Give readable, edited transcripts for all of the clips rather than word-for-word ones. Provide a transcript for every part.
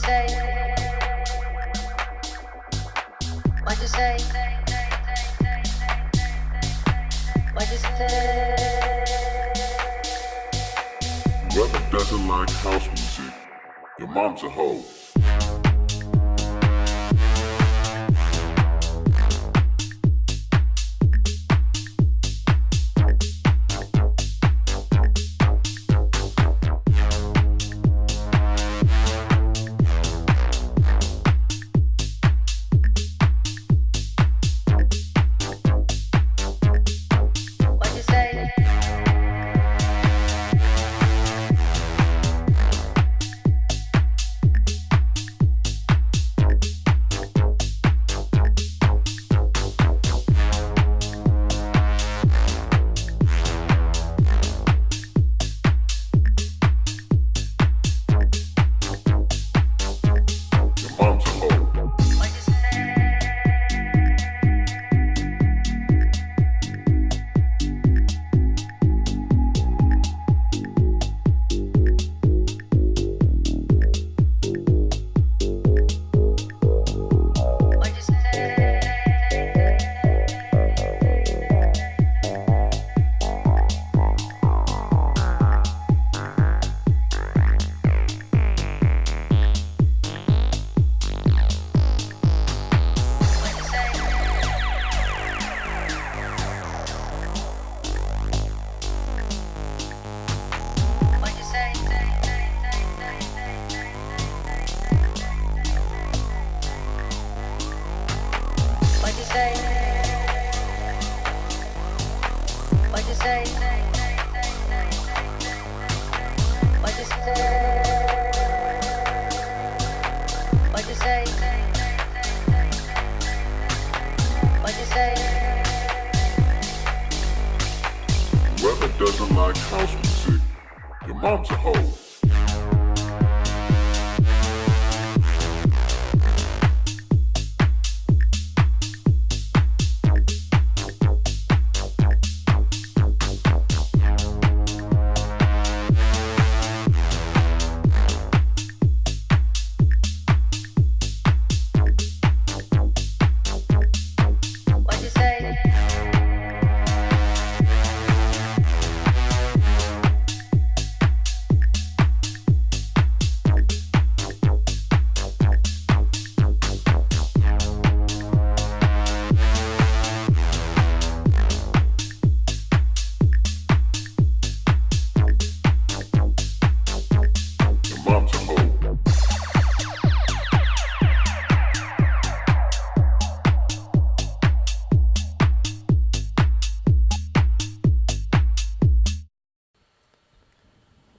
say? What'd you say? What'd you say? Whoever doesn't like house music, your mom's a hoe. Whoever doesn't like house music, your mom's a hoe.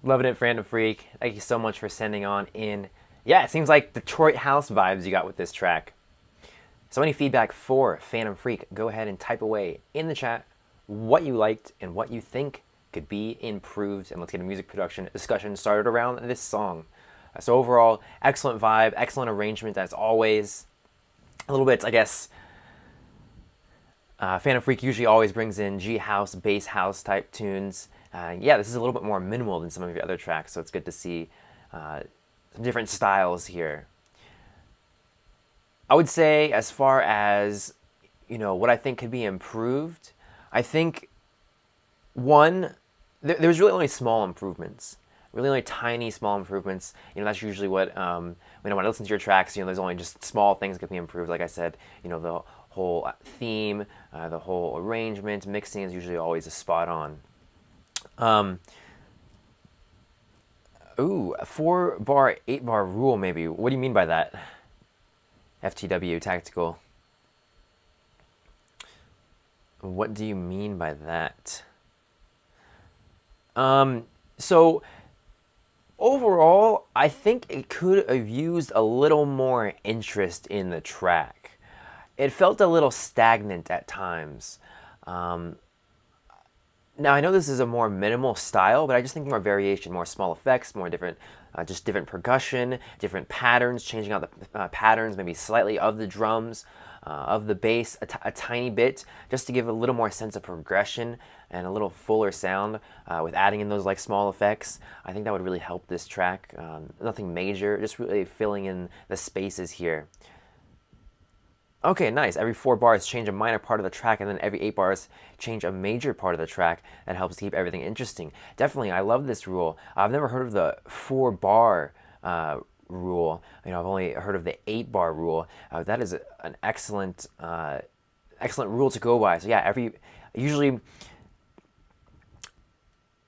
Loving it, Phantom Freak. Thank you so much for sending on in. Yeah, it seems like Detroit house vibes you got with this track. So any feedback for Phantom Freak, go ahead and type away in the chat what you liked and what you think could be improved. And let's get a music production discussion started around this song. So overall, excellent vibe, excellent arrangement as always. A little bit, I guess, Phantom Freak usually always brings in G house, bass house type tunes. Yeah, this is a little bit more minimal than some of your other tracks, so it's good to see some different styles here. I would say, as far as, you know, what I think could be improved, I think, one, there's really only small improvements. Really only tiny, small improvements. You know, that's usually what, when I listen to your tracks, you know, there's only just small things that could be improved. Like I said, you know, the whole theme, the whole arrangement, mixing is usually always a spot on. Ooh, a 4-bar, 8-bar rule maybe. What do you mean by that? FTW, tactical. What do you mean by that? So overall, I think it could have used a little more interest in the track. It felt a little stagnant at times. Now, I know this is a more minimal style, but I just think more variation, more small effects, more different, just different percussion, different patterns, changing out the patterns, maybe slightly of the drums. of the bass a tiny bit, just to give a little more sense of progression and a little fuller sound with adding in those like small effects. I think that would really help this track. Nothing major, just really filling in the spaces here. Okay, nice. Every 4 bars change a minor part of the track, and then every 8 bars change a major part of the track. That helps keep everything interesting. Definitely, I love this rule. I've never heard of the 4-bar rule. I've only heard of the 8-bar rule. That is an excellent, excellent rule to go by. So yeah,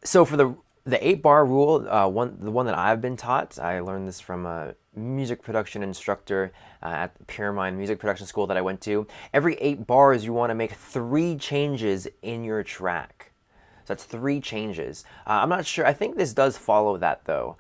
so for the 8-bar rule, the one that I've been taught, I learned this from a music production instructor at the Pure Mind Music Production School that I went to. Every 8 bars, you want to make 3 changes in your track. So that's 3 changes. I'm not sure. I think this does follow that though.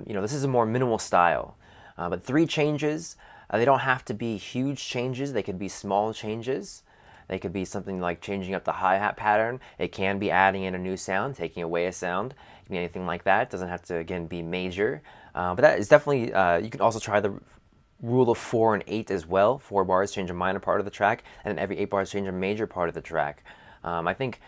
This is a more minimal style. But 3 changes, they don't have to be huge changes. They could be small changes. They could be something like changing up the hi-hat pattern. It can be adding in a new sound, taking away a sound. It can be anything like that. It doesn't have to, again, be major. But that is definitely, you can also try the rule of 4 and 8 as well. 4 bars change a minor part of the track, and then every 8 bars change a major part of the track. I think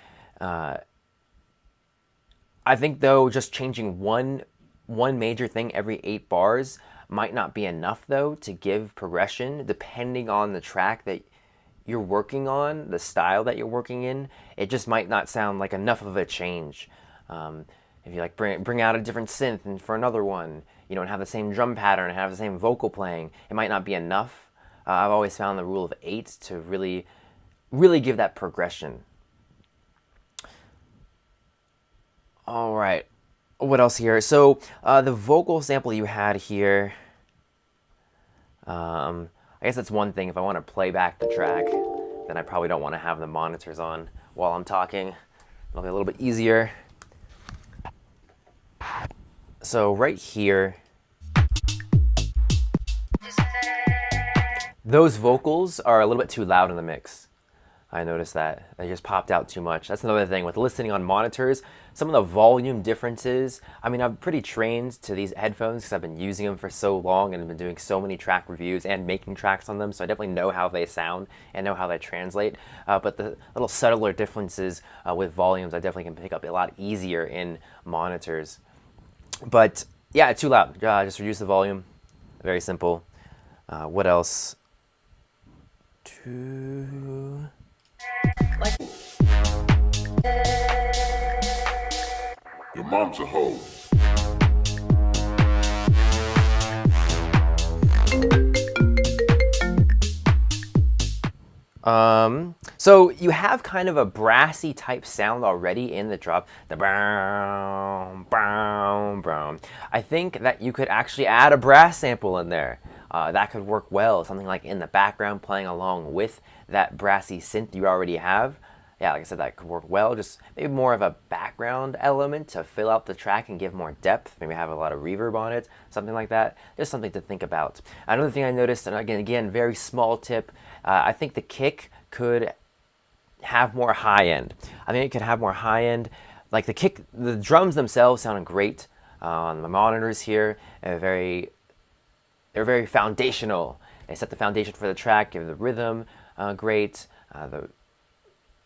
though, just changing one major thing every 8 bars might not be enough though to give progression, depending on the track that you're working on, the style that you're working in. It just might not sound like enough of a change. If you like bring out a different synth and for another one, and have the same drum pattern and have the same vocal playing, it might not be enough. I've always found the rule of 8 to really give that progression. All right, what else here? So the vocal sample you had here, I guess that's one thing. If I want to play back the track, then I probably don't want to have the monitors on while I'm talking. It'll be a little bit easier. So right here, those vocals are a little bit too loud in the mix. I noticed that. They just popped out too much. That's another thing with listening on monitors. Some of the volume differences, I'm pretty trained to these headphones because I've been using them for so long and been doing so many track reviews and making tracks on them, so I definitely know how they sound and know how they translate. But the little subtler differences with volumes, I definitely can pick up a lot easier in monitors. But yeah, it's too loud. Just reduce the volume. Very simple. What else? Your mom's a hoe. So you have kind of a brassy type sound already in the drop. The brown, brown, brown. I think that you could actually add a brass sample in there. That could work well. Something like in the background playing along with that brassy synth you already have. Yeah, like I said, that could work well. Just maybe more of a background element to fill out the track and give more depth. Maybe have a lot of reverb on it, something like that. Just something to think about. Another thing I noticed, and again, very small tip, I think the kick could have more high end. I think it could have more high end. Like the kick, the drums themselves sounded great on the monitors here. They're very foundational. They set the foundation for the track, give the rhythm great.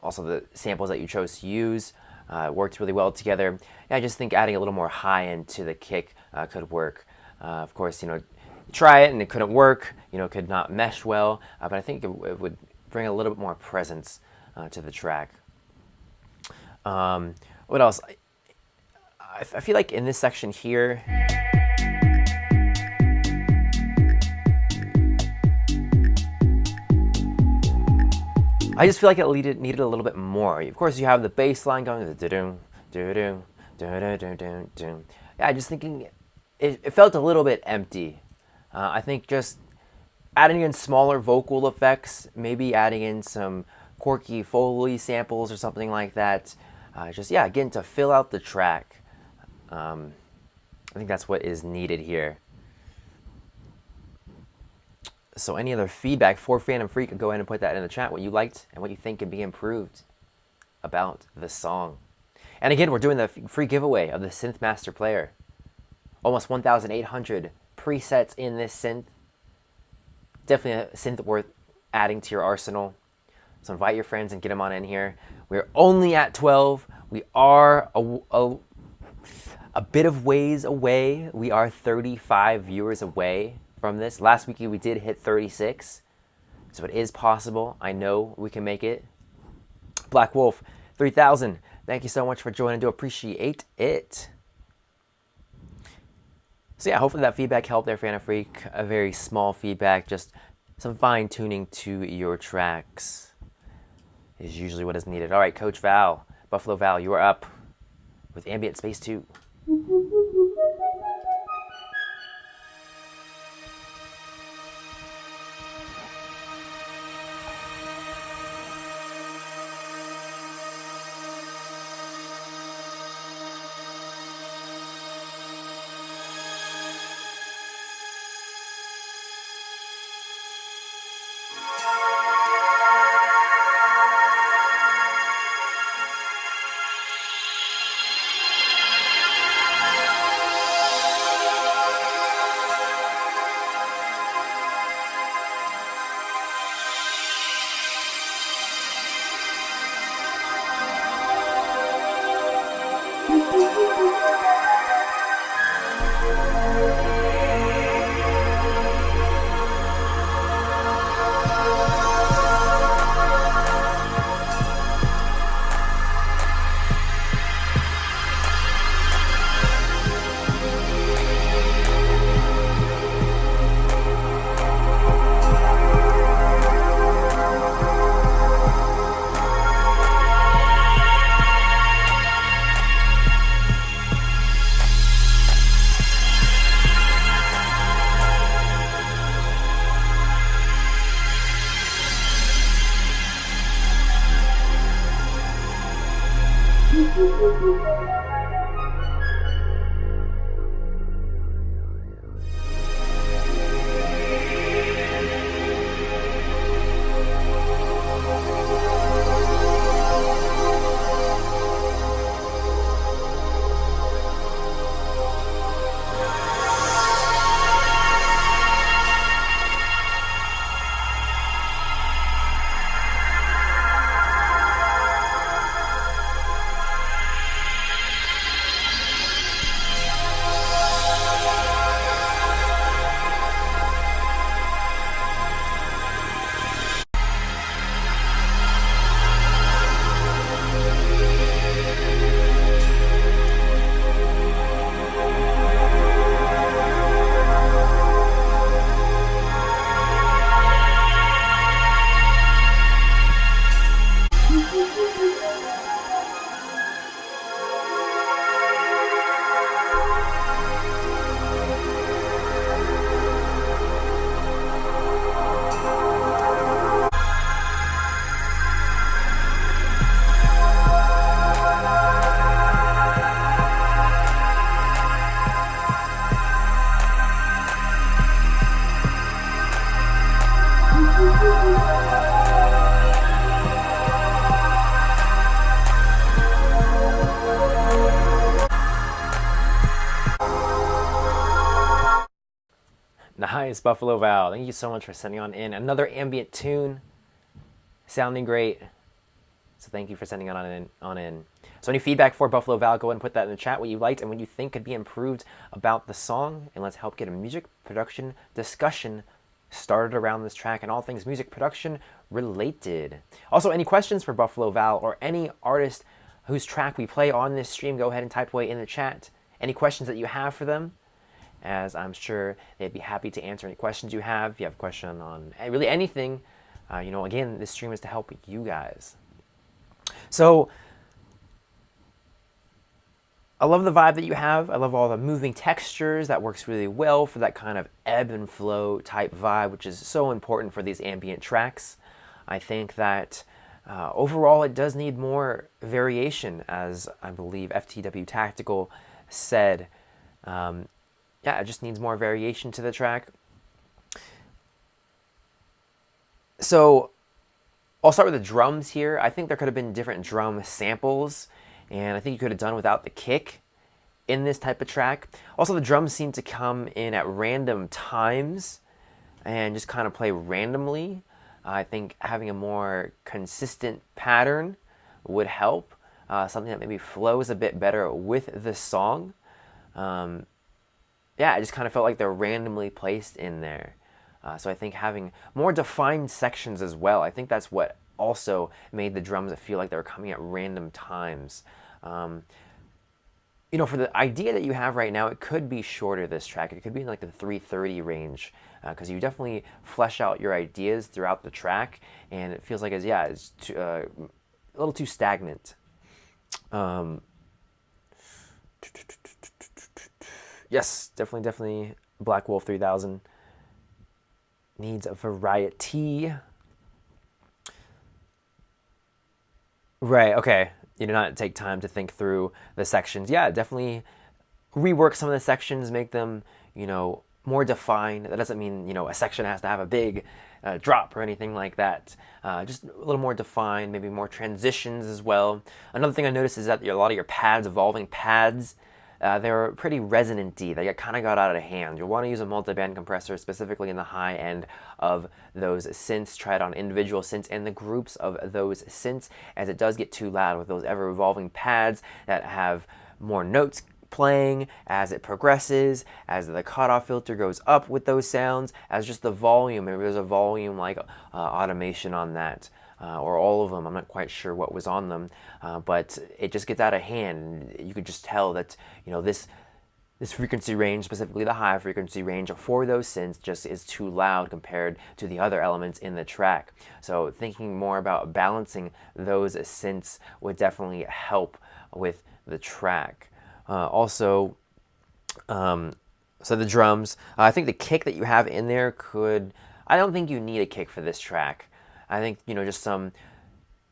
Also the samples that you chose to use worked really well together. Yeah, I just think adding a little more high end to the kick could work. Of course, try it and it couldn't work. It could not mesh well, but I think it would bring a little bit more presence to the track. What else? I feel like in this section here, I just feel like it needed a little bit more. Of course, you have the bass line going, yeah, I just thinking it felt a little bit empty. I think just adding in smaller vocal effects, maybe adding in some quirky Foley samples or something like that. Again, to fill out the track. I think that's what is needed here. So any other feedback for Phantom Freak, go ahead and put that in the chat, what you liked and what you think could be improved about the song. And again, we're doing the free giveaway of the Synth Master Player. Almost 1,800 presets in this synth. Definitely a synth adding to your arsenal. So invite your friends and get them on in here. We're only at 12. We are a bit of ways away. We are 35 viewers away from this. Last week we did hit 36. So it is possible. I know we can make it. Black Wolf, 3,000. Thank you so much for joining. Do appreciate it. So yeah, hopefully that feedback helped there, Fan of Freak. A very small feedback, just some fine tuning to your tracks is usually what is needed. All right, Coach Val, Buffalo Val, you are up with Ambient Space 2. Nice, Buffalo Val. Thank you so much for sending on in. Another ambient tune. Sounding great. So thank you for sending on in. So any feedback for Buffalo Val, go ahead and put that in the chat, what you liked and what you think could be improved about the song. And let's help get a music production discussion started around this track and all things music production related. Also, any questions for Buffalo Val or any artist whose track we play on this stream, go ahead and type away in the chat. Any questions that you have for them, as I'm sure they'd be happy to answer any questions you have. If you have a question on really anything, again, this stream is to help you guys. So I love the vibe that you have. I love all the moving textures. That works really well for that kind of ebb and flow type vibe, which is so important for these ambient tracks. I think that overall it does need more variation, as I believe FTW Tactical said. Yeah, it just needs more variation to the track. So I'll start with the drums here. I think there could have been different drum samples, and I think you could have done without the kick in this type of track. Also, the drums seem to come in at random times and just kind of play randomly. I think having a more consistent pattern would help. Something that maybe flows a bit better with the song. Yeah, I just kind of felt like they're randomly placed in there. So I think having more defined sections as well, I think that's what also made the drums feel like they were coming at random times. You know, for the idea that you have right now, it could be shorter, this track. It could be in like the 3:30 range, because you definitely flesh out your ideas throughout the track, and it feels like it's too, a little too stagnant. Yes, definitely Black Wolf 3000 needs a variety. Right, okay. You do not take time to think through the sections. Yeah, definitely rework some of the sections, make them, more defined. That doesn't mean, a section has to have a big drop or anything like that. Just a little more defined, maybe more transitions as well. Another thing I noticed is that a lot of your pads, evolving pads, they're pretty resonant-y. They kind of got out of hand. You'll want to use a multi-band compressor, specifically in the high end of those synths. Try it on individual synths and the groups of those synths, as it does get too loud with those ever-evolving pads that have more notes playing as it progresses, as the cutoff filter goes up with those sounds, as just the volume. Maybe there's a volume like automation on that. Or all of them. I'm not quite sure what was on them, but it just gets out of hand. You could just tell that this frequency range, specifically the high frequency range for those synths, just is too loud compared to the other elements in the track. So thinking more about balancing those synths would definitely help with the track. So the drums, I think the kick that you have in there I don't think you need a kick for this track. I think, just some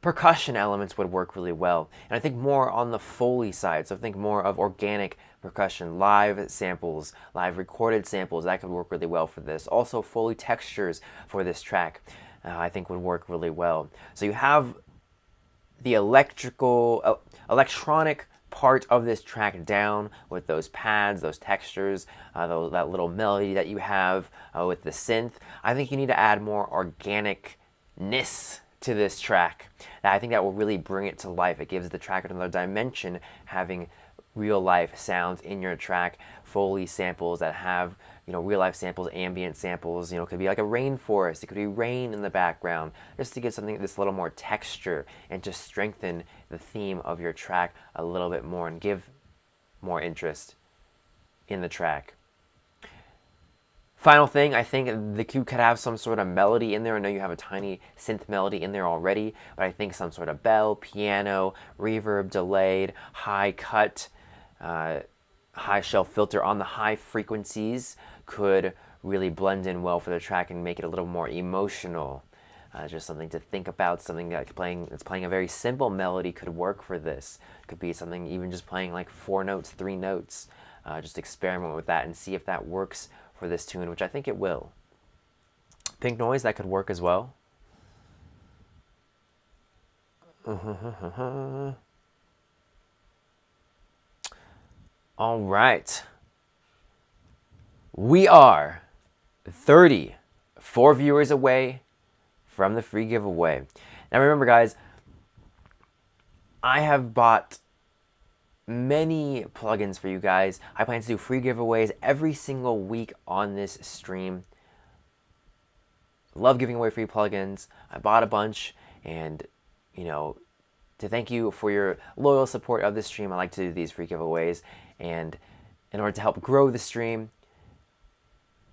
percussion elements would work really well. And I think more on the Foley side, so I think more of organic percussion, live samples, live recorded samples, that could work really well for this. Also Foley textures for this track, I think would work really well. So you have the electronic part of this track down with those pads, those textures, that little melody that you have with the synth. I think you need to add more organic to this track. I think that will really bring it to life. It gives the track another dimension, having real life sounds in your track, Foley samples that have real life samples, ambient samples. It could be like a rainforest, it could be rain in the background, just to give something this little more texture and just strengthen the theme of your track a little bit more and give more interest in the track. Final thing, I think you could have some sort of melody in there. I know you have a tiny synth melody in there already, but I think some sort of bell, piano, reverb, delayed, high cut, high shelf filter on the high frequencies could really blend in well for the track and make it a little more emotional. Just something to think about, something that's playing a very simple melody could work for this. Could be something even just playing like 4 notes, 3 notes. Just experiment with that and see if that works for this tune, which I think it will. Pink noise, that could work as well. All right. We are 34 viewers away from the free giveaway. Now remember, guys, I have bought many plugins for you guys. I plan to do free giveaways every single week on this stream. Love giving away free plugins. I bought a bunch, and to thank you for your loyal support of the stream, I like to do these free giveaways. And in order to help grow the stream,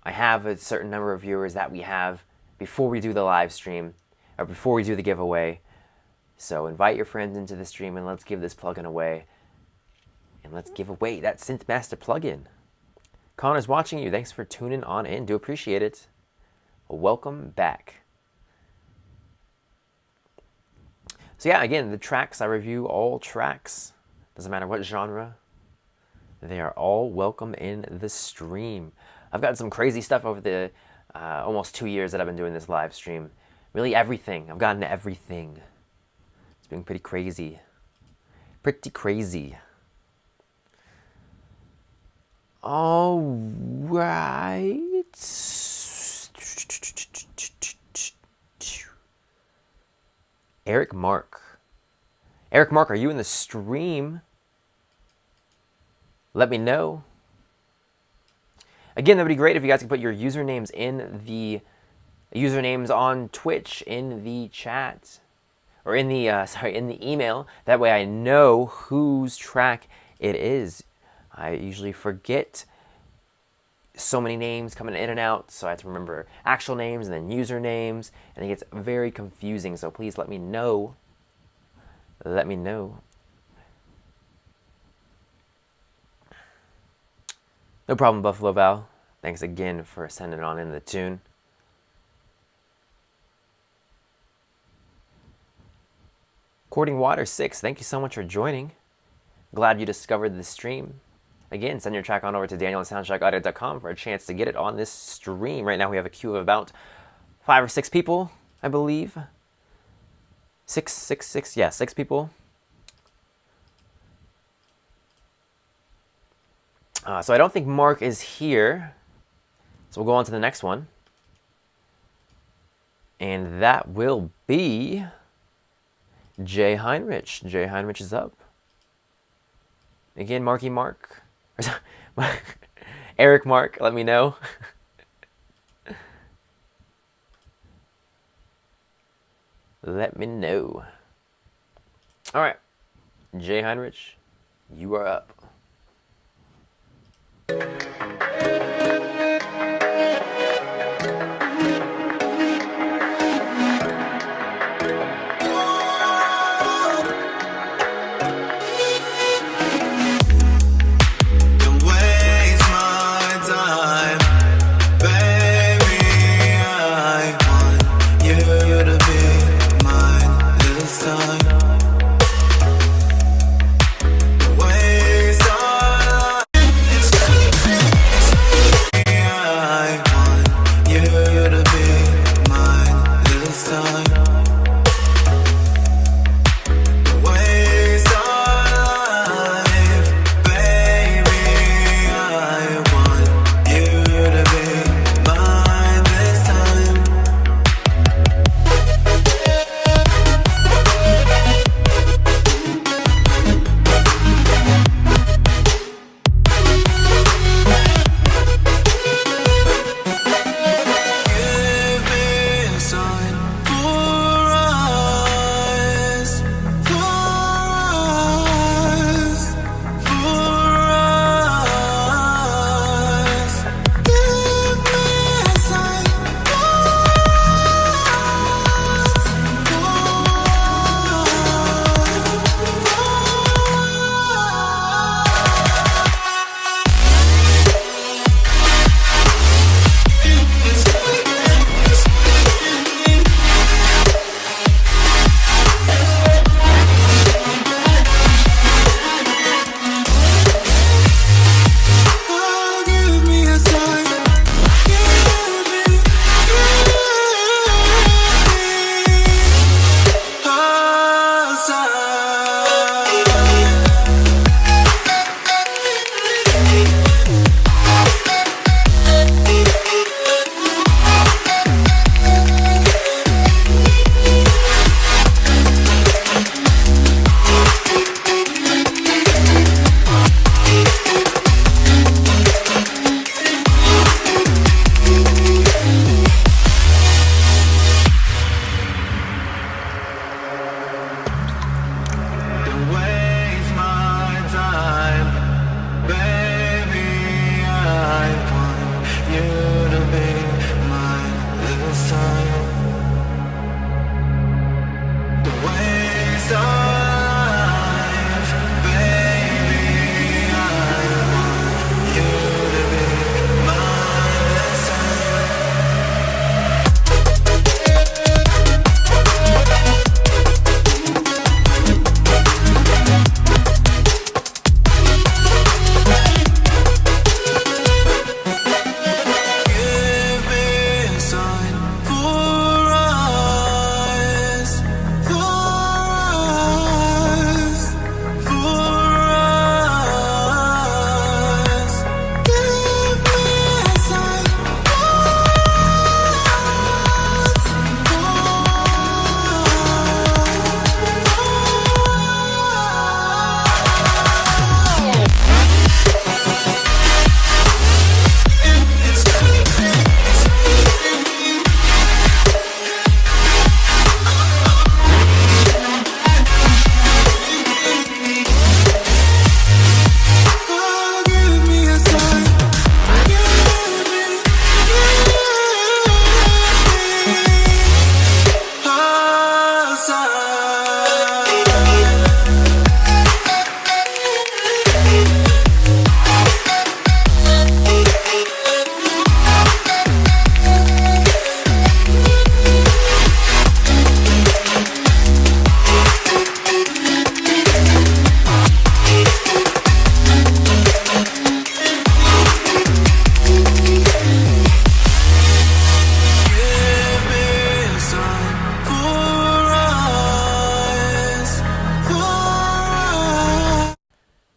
I have a certain number of viewers that we have before we do the live stream, or before we do the giveaway. So invite your friends into the stream and let's give this plugin away. And let's give away that Synthmaster plugin. Connor's watching you. Thanks for tuning on in. Do appreciate it. Welcome back. So yeah, again, the tracks, I review all tracks. Doesn't matter what genre. They are all welcome in the stream. I've got some crazy stuff over the almost 2 years that I've been doing this live stream. Really everything. I've gotten everything. It's been pretty crazy. Pretty crazy. All right. Eric Mark. Eric Mark, are you in the stream? Let me know. Again, that would be great if you guys could put your usernames in the usernames on Twitch in the chat, or in the in the email. That way I know whose track it is. I usually forget so many names coming in and out, so I have to remember actual names and then usernames, and it gets very confusing. So please let me know. Let me know. No problem, Buffalo Val. Thanks again for sending on in the tune. Courting Water 6, thank you so much for joining. Glad you discovered the stream. Again, send your track on over to Daniel at SoundShockAudio.com for a chance to get it on this stream. Right now we have a queue of about 5 or 6 people, I believe. Six people. So I don't think Mark is here. So we'll go on to the next one. And that will be Jay Heinrich. Jay Heinrich is up. Again, Marky Mark. Eric Mark, let me know. Let me know. All right. Jay Heinrich, you are up.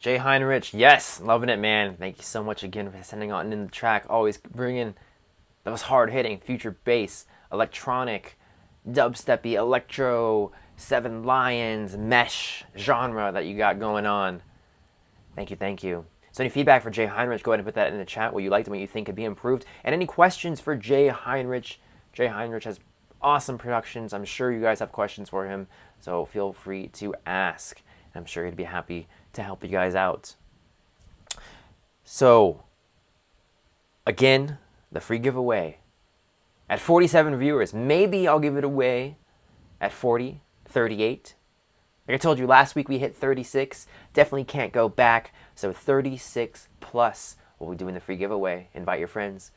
Jay Heinrich, yes, loving it, man. Thank you so much again for sending on in the track. Always bringing those hard-hitting future bass, electronic, dubsteppy, electro, Seven Lions, mesh genre that you got going on. Thank you, thank you. So any feedback for Jay Heinrich, go ahead and put that in the chat, what you liked and what you think could be improved. And any questions for Jay Heinrich. Jay Heinrich has awesome productions. I'm sure you guys have questions for him, so feel free to ask. I'm sure he'd be happy to help you guys out. So, again, the free giveaway. At 47 viewers, maybe I'll give it away at 40, 38. Like I told you, last week we hit 36. Definitely can't go back. So 36 plus we'll be doing the free giveaway. Invite your friends.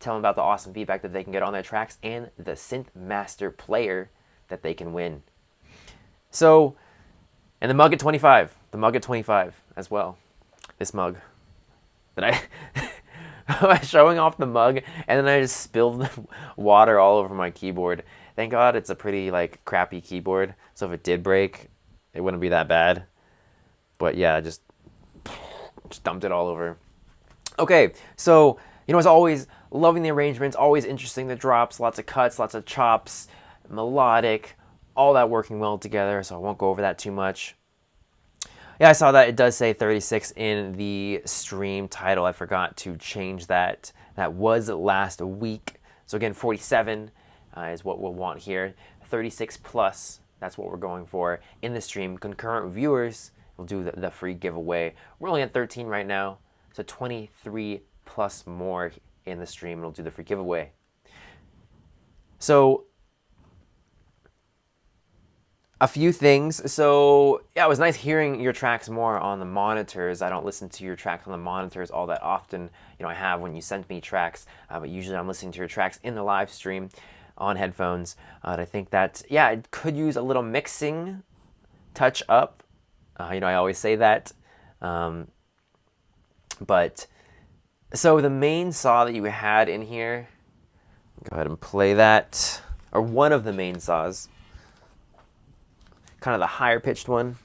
Tell them about the awesome feedback that they can get on their tracks and the Synth Master player that they can win. So, and the mug at 25. The mug at 25 as well. This mug that I was showing off the mug and then I just spilled water all over my keyboard. Thank God it's a pretty like crappy keyboard, so if it did break, it wouldn't be that bad. But yeah, just dumped it all over. Okay, so as always, loving the arrangements, always interesting the drops, lots of cuts, lots of chops, melodic, all that working well together, so I won't go over that too much. Yeah, I saw that it does say 36 in the stream title. I forgot to change that. That was last week. So again, 47 is what we'll want here. 36 plus, that's what we're going for in the stream. Concurrent viewers will do the free giveaway. We're only at 13 right now, so 23 plus more in the stream, and we'll do the free giveaway. So a few things. So yeah, it was nice hearing your tracks more on the monitors. I don't listen to your tracks on the monitors all that often. I have when you send me tracks, but usually I'm listening to your tracks in the live stream on headphones. And I think that, yeah, it could use a little mixing touch up. I always say that. But so the main saw that you had in here, go ahead and play that, or one of the main saws. Kind of the higher pitched one.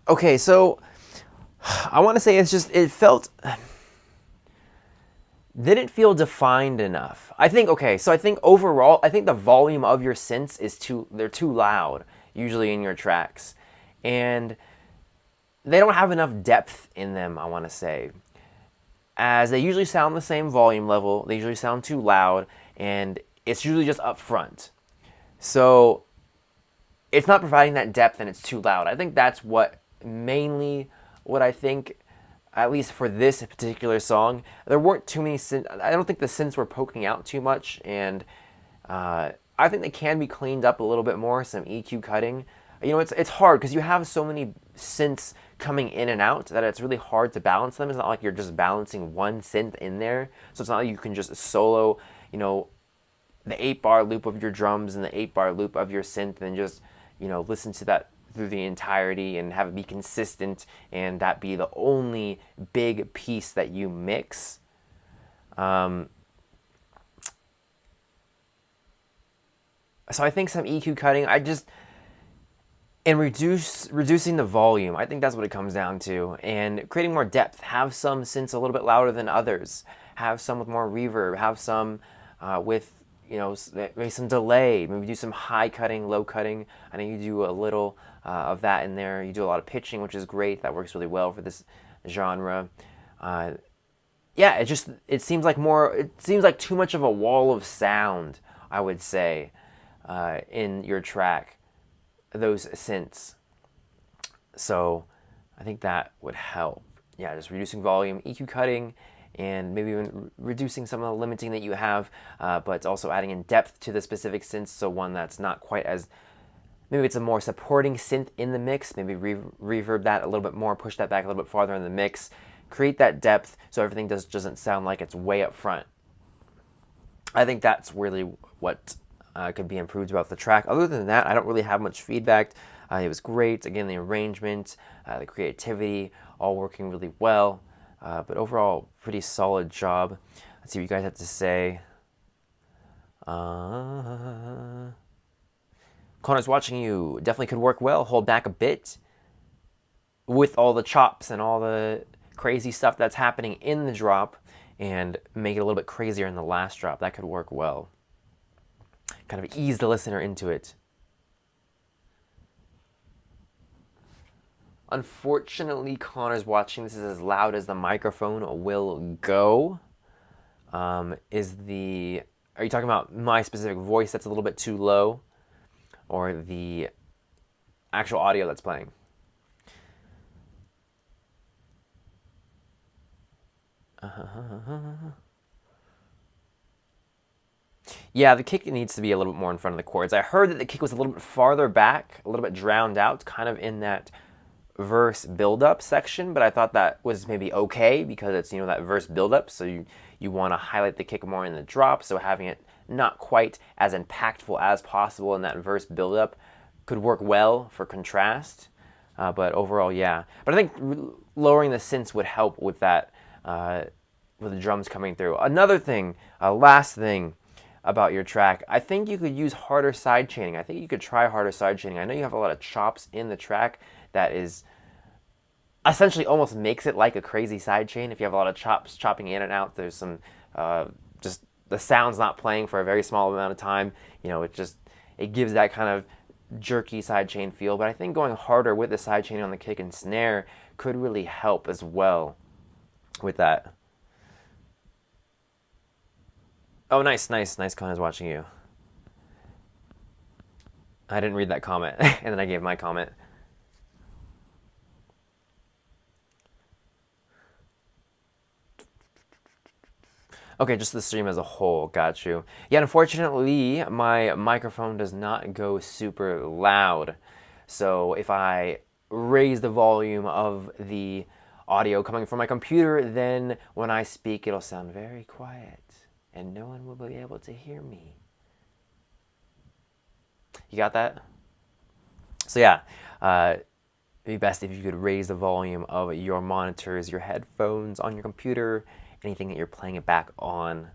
Okay, so I want to say it felt, didn't feel defined enough. I think overall, I think the volume of your synths they're too loud, usually in your tracks. And they don't have enough depth in them, I want to say. As they usually sound the same volume level, they usually sound too loud, and it's usually just up front. So it's not providing that depth and it's too loud. I think that's mainly what I think, at least for this particular song. There weren't too many synths. I don't think the synths were poking out too much, and I think they can be cleaned up a little bit more, some EQ cutting. It's hard because you have so many synths coming in and out that it's really hard to balance them. It's not like you're just balancing one synth in there, so it's not like you can just solo, the 8-bar loop of your drums and the 8-bar loop of your synth and just, listen to that through the entirety and have it be consistent and that be the only big piece that you mix. So I think some EQ cutting, and reducing the volume, I think that's what it comes down to, and creating more depth. Have some synths a little bit louder than others, have some with more reverb, have some with maybe some delay, maybe do some high cutting, low cutting. I know you do a little of that in there. You do a lot of pitching, which is great. That works really well for this genre. Yeah, it seems like too much of a wall of sound, I would say, in your track, those synths. So I think that would help. Yeah, just reducing volume, EQ cutting, and maybe even reducing some of the limiting that you have, but also adding in depth to the specific synths, so one that's not quite as, maybe it's a more supporting synth in the mix, maybe reverb that a little bit more, push that back a little bit farther in the mix, create that depth so everything doesn't sound like it's way up front. I think that's really what could be improved about the track. Other than that, I don't really have much feedback. It was great. Again, the arrangement, the creativity, all working really well. But overall, pretty solid job. Let's see what you guys have to say. Connor's watching you. Definitely could work well. Hold back a bit with all the chops and all the crazy stuff that's happening in the drop and make it a little bit crazier in the last drop. That could work well. Kind of ease the listener into it. Unfortunately, Connor's watching. This is as loud as the microphone will go. Are you talking about my specific voice that's a little bit too low? Or the actual audio that's playing? Yeah, the kick needs to be a little bit more in front of the chords. I heard that the kick was a little bit farther back, a little bit drowned out, kind of in that verse build-up section, but I thought that was maybe okay because it's, you know, that verse build-up, so you want to highlight the kick more in the drop, so having it not quite as impactful as possible in that verse build-up could work well for contrast, but overall, yeah. But I think lowering the synths would help with that, with the drums coming through. Another thing, last thing about your track, I think you could use harder side chaining. I think you could try harder side chaining. I know you have a lot of chops in the track that is essentially almost makes it like a crazy side chain. If you have a lot of chops chopping in and out, there's some just the sound's not playing for a very small amount of time. You know, it gives that kind of jerky side chain feel. But I think going harder with the side chain on the kick and snare could really help as well with that. Oh, nice. Connor's watching you. I didn't read that comment, and then I gave my comment. Okay, just the stream as a whole, got you. Yeah, unfortunately, my microphone does not go super loud. So if I raise the volume of the audio coming from my computer, then when I speak, it'll sound very quiet, and no one will be able to hear me. You got that? So yeah, it'd be best if you could raise the volume of your monitors, your headphones, on your computer, anything that you're playing it back on.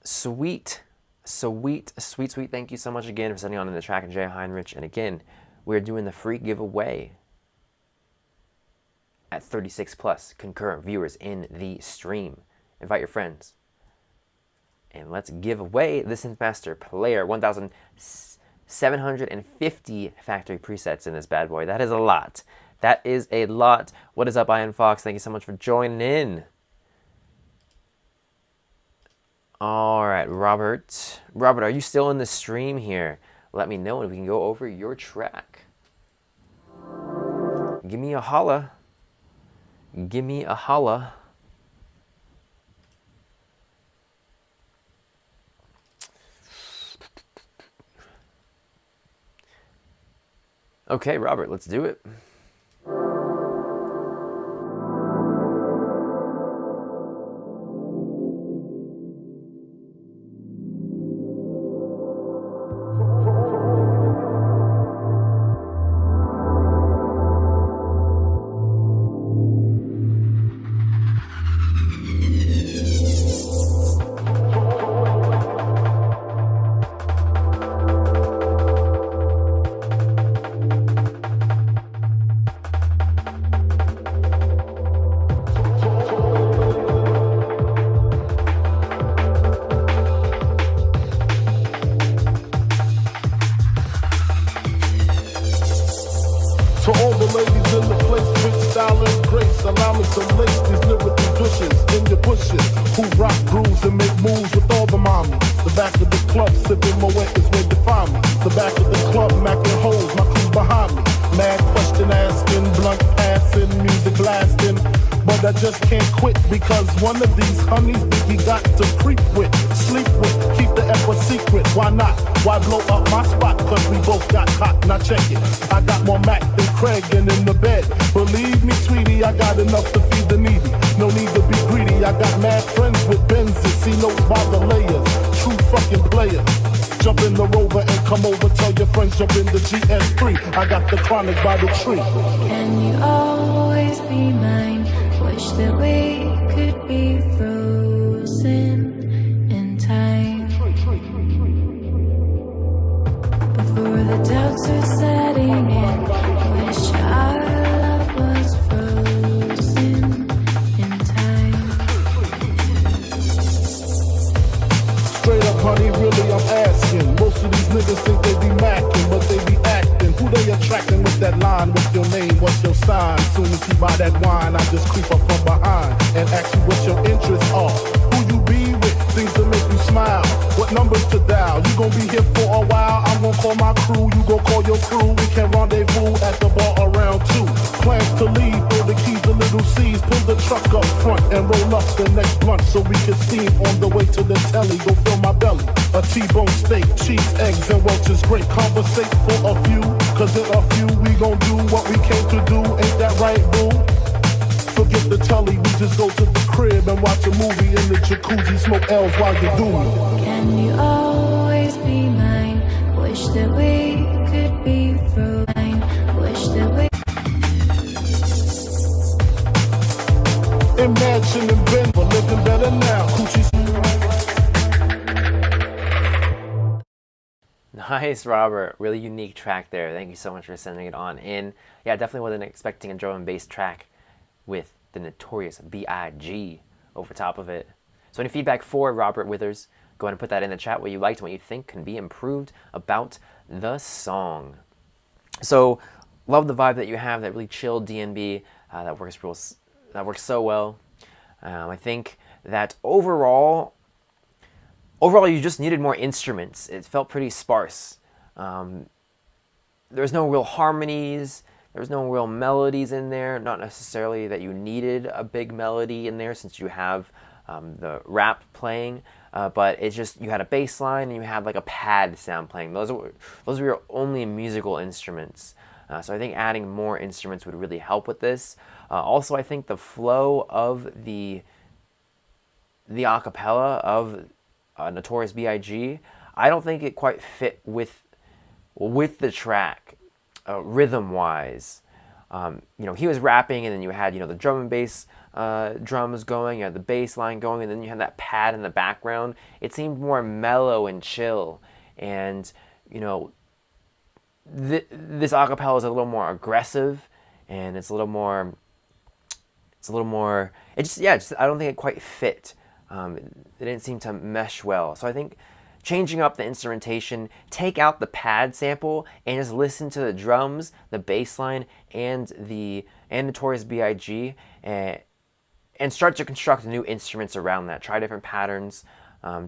Sweet. Thank you so much again for sending on in the track, Jay Heinrich. And again, we're doing the free giveaway at 36 plus concurrent viewers in the stream. Invite your friends. And let's give away the Synthmaster Player. 1,750 factory presets in this bad boy. That is a lot. That is a lot. What is up, Ian Fox? Thank you so much for joining in. All right, Robert. Robert, are you still in the stream here? Let me know and we can go over your track. Give me a holla. Give me a holla. Okay, Robert, let's do it. To all the ladies in the place with style and grace, allow me to lace these lyrical pushes in your bushes, who rock grooves and make moves with all the mommies. The back of the club sipping my wet is where you find me. The back of the club macking holes, my crew behind me. Mad question asking, blunt passing, music blasting. But I just can't quit because one of these honeys Biggie got to creep with, sleep with, keep the F a secret. Why not? Why blow up my spot? Cause we both got hot. Now check it. I got more Mac than Craig and in the bed. Believe me, sweetie, I got enough to feed the needy. No need to be greedy. I got mad friends with Benzes, Sticky notes by the layers, true fucking players. Jump in the Rover and come over, tell your friends jump in the GS3. I got the chronic by the tree. Can you always be mine? Wish that we could be frozen in time. Before the doubts are setting in, wish our love was frozen in time. Straight up, honey, really I'm asking. Most of these niggas think they be macking, but they be acting. Who they attracting with that line? What's your name? What's your sign? Soon as he buy that wine, I just creep up from behind and ask you what your interests are. Who you be with? Things that make you smile. What numbers to dial? You gon' be here for a while. I'm gon' call my crew. You gon' call your crew. We can rendezvous at the bar around 2. Plans to leave. Throw the keys to little C's. Pull the truck up front and roll up the next blunt so we can steam on the way to the telly. Go fill my belly. A T-bone steak, cheese, eggs, and Welch's grape. Conversate for a few, cause in a few we gon' do what we came to do. Ain't that right, boo? Forget the telly, we just go to the crib and watch a movie in the jacuzzi, smoke L's while you do it. Can you always be mine? Wish that we could be frozen. Wish that we. Imagine and been, but living better now. Coochie's. Nice, Robert. Really unique track there. Thank you so much for sending it on in. Yeah, definitely wasn't expecting a drum and bass track with the notorious B.I.G. over top of it. So any feedback for Robert Withers, go ahead and put that in the chat, what you liked and what you think can be improved about the song. So love the vibe that you have, that really chill D&B, that works so well. I think that overall you just needed more instruments. It felt pretty sparse. There's no real harmonies. There's no real melodies in there. Not necessarily that you needed a big melody in there since you have the rap playing, but it's just you had a bass line and you had like a pad sound playing. Those were your only musical instruments. So I think adding more instruments would really help with this. Also, I think the flow of the acapella of Notorious B.I.G., I don't think it quite fit with the track, rhythm-wise. He was rapping, and then you had the drum and bass drums going, you had the bass line going, and then you had that pad in the background. It seemed more mellow and chill, and this acapella is a little more aggressive, and it's a little more. I don't think it quite fit. It didn't seem to mesh well. So I think changing up the instrumentation, take out the pad sample, and just listen to the drums, the bass line, and Notorious B.I.G. and start to construct new instruments around that. Try different patterns.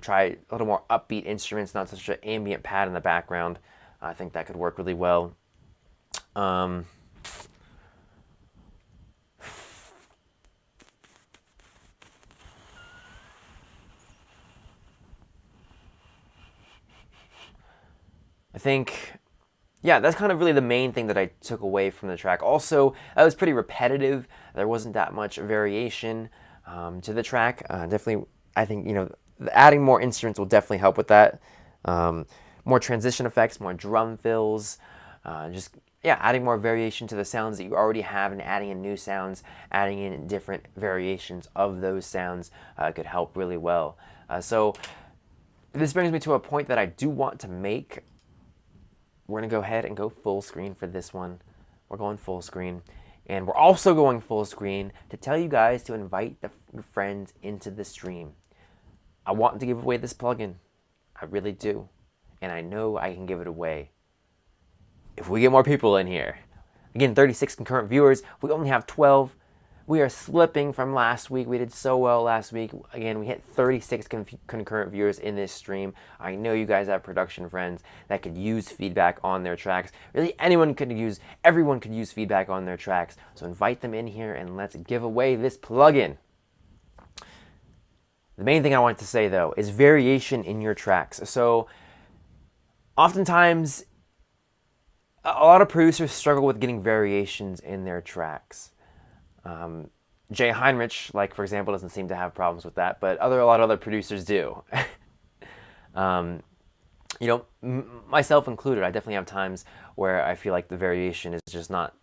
Try a little more upbeat instruments, not such an ambient pad in the background. I think that could work really well. I think, that's kind of really the main thing that I took away from the track. Also, it was pretty repetitive. There wasn't that much variation to the track. Definitely, I think, adding more instruments will definitely help with that. More transition effects, more drum fills, adding more variation to the sounds that you already have and adding in new sounds, adding in different variations of those sounds could help really well. So this brings me to a point that I do want to make. We're going to go ahead and go full screen for this one. We're going full screen. And we're also going full screen to tell you guys to invite your friends into the stream. I want to give away this plugin. I really do. And I know I can give it away if we get more people in here. Again, 36 concurrent viewers. We only have 12. We are slipping from last week. We did so well last week. Again, we hit 36 concurrent viewers in this stream. I know you guys have production friends that could use feedback on their tracks. Really, everyone could use feedback on their tracks. So invite them in here and let's give away this plugin. The main thing I want to say though is variation in your tracks. So oftentimes, a lot of producers struggle with getting variations in their tracks. Jay Heinrich, like for example, doesn't seem to have problems with that, but a lot of other producers do. You know, myself included, I definitely have times where I feel like the variation is just not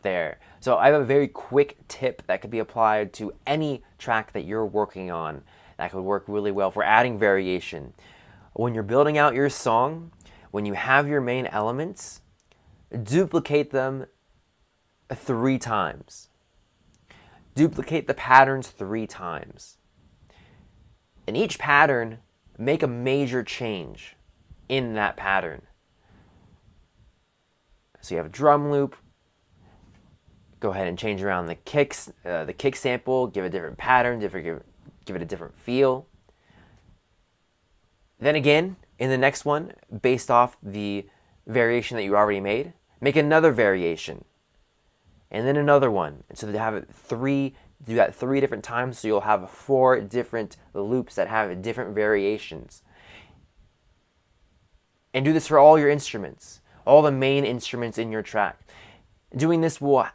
there. So I have a very quick tip that could be applied to any track that you're working on that could work really well for adding variation. When you're building out your song, when you have your main elements, duplicate them 3 times. Duplicate the patterns 3 times. In each pattern, make a major change in that pattern. So you have a drum loop. Go ahead and change around the kicks, the kick sample. Give it a different pattern. Give it a different feel. Then again, in the next one, based off the variation that you already made, make another variation, and then another one. And so they have it do that 3 different times. So you'll have 4 different loops that have different variations. And do this for all your instruments, all the main instruments in your track. Doing this will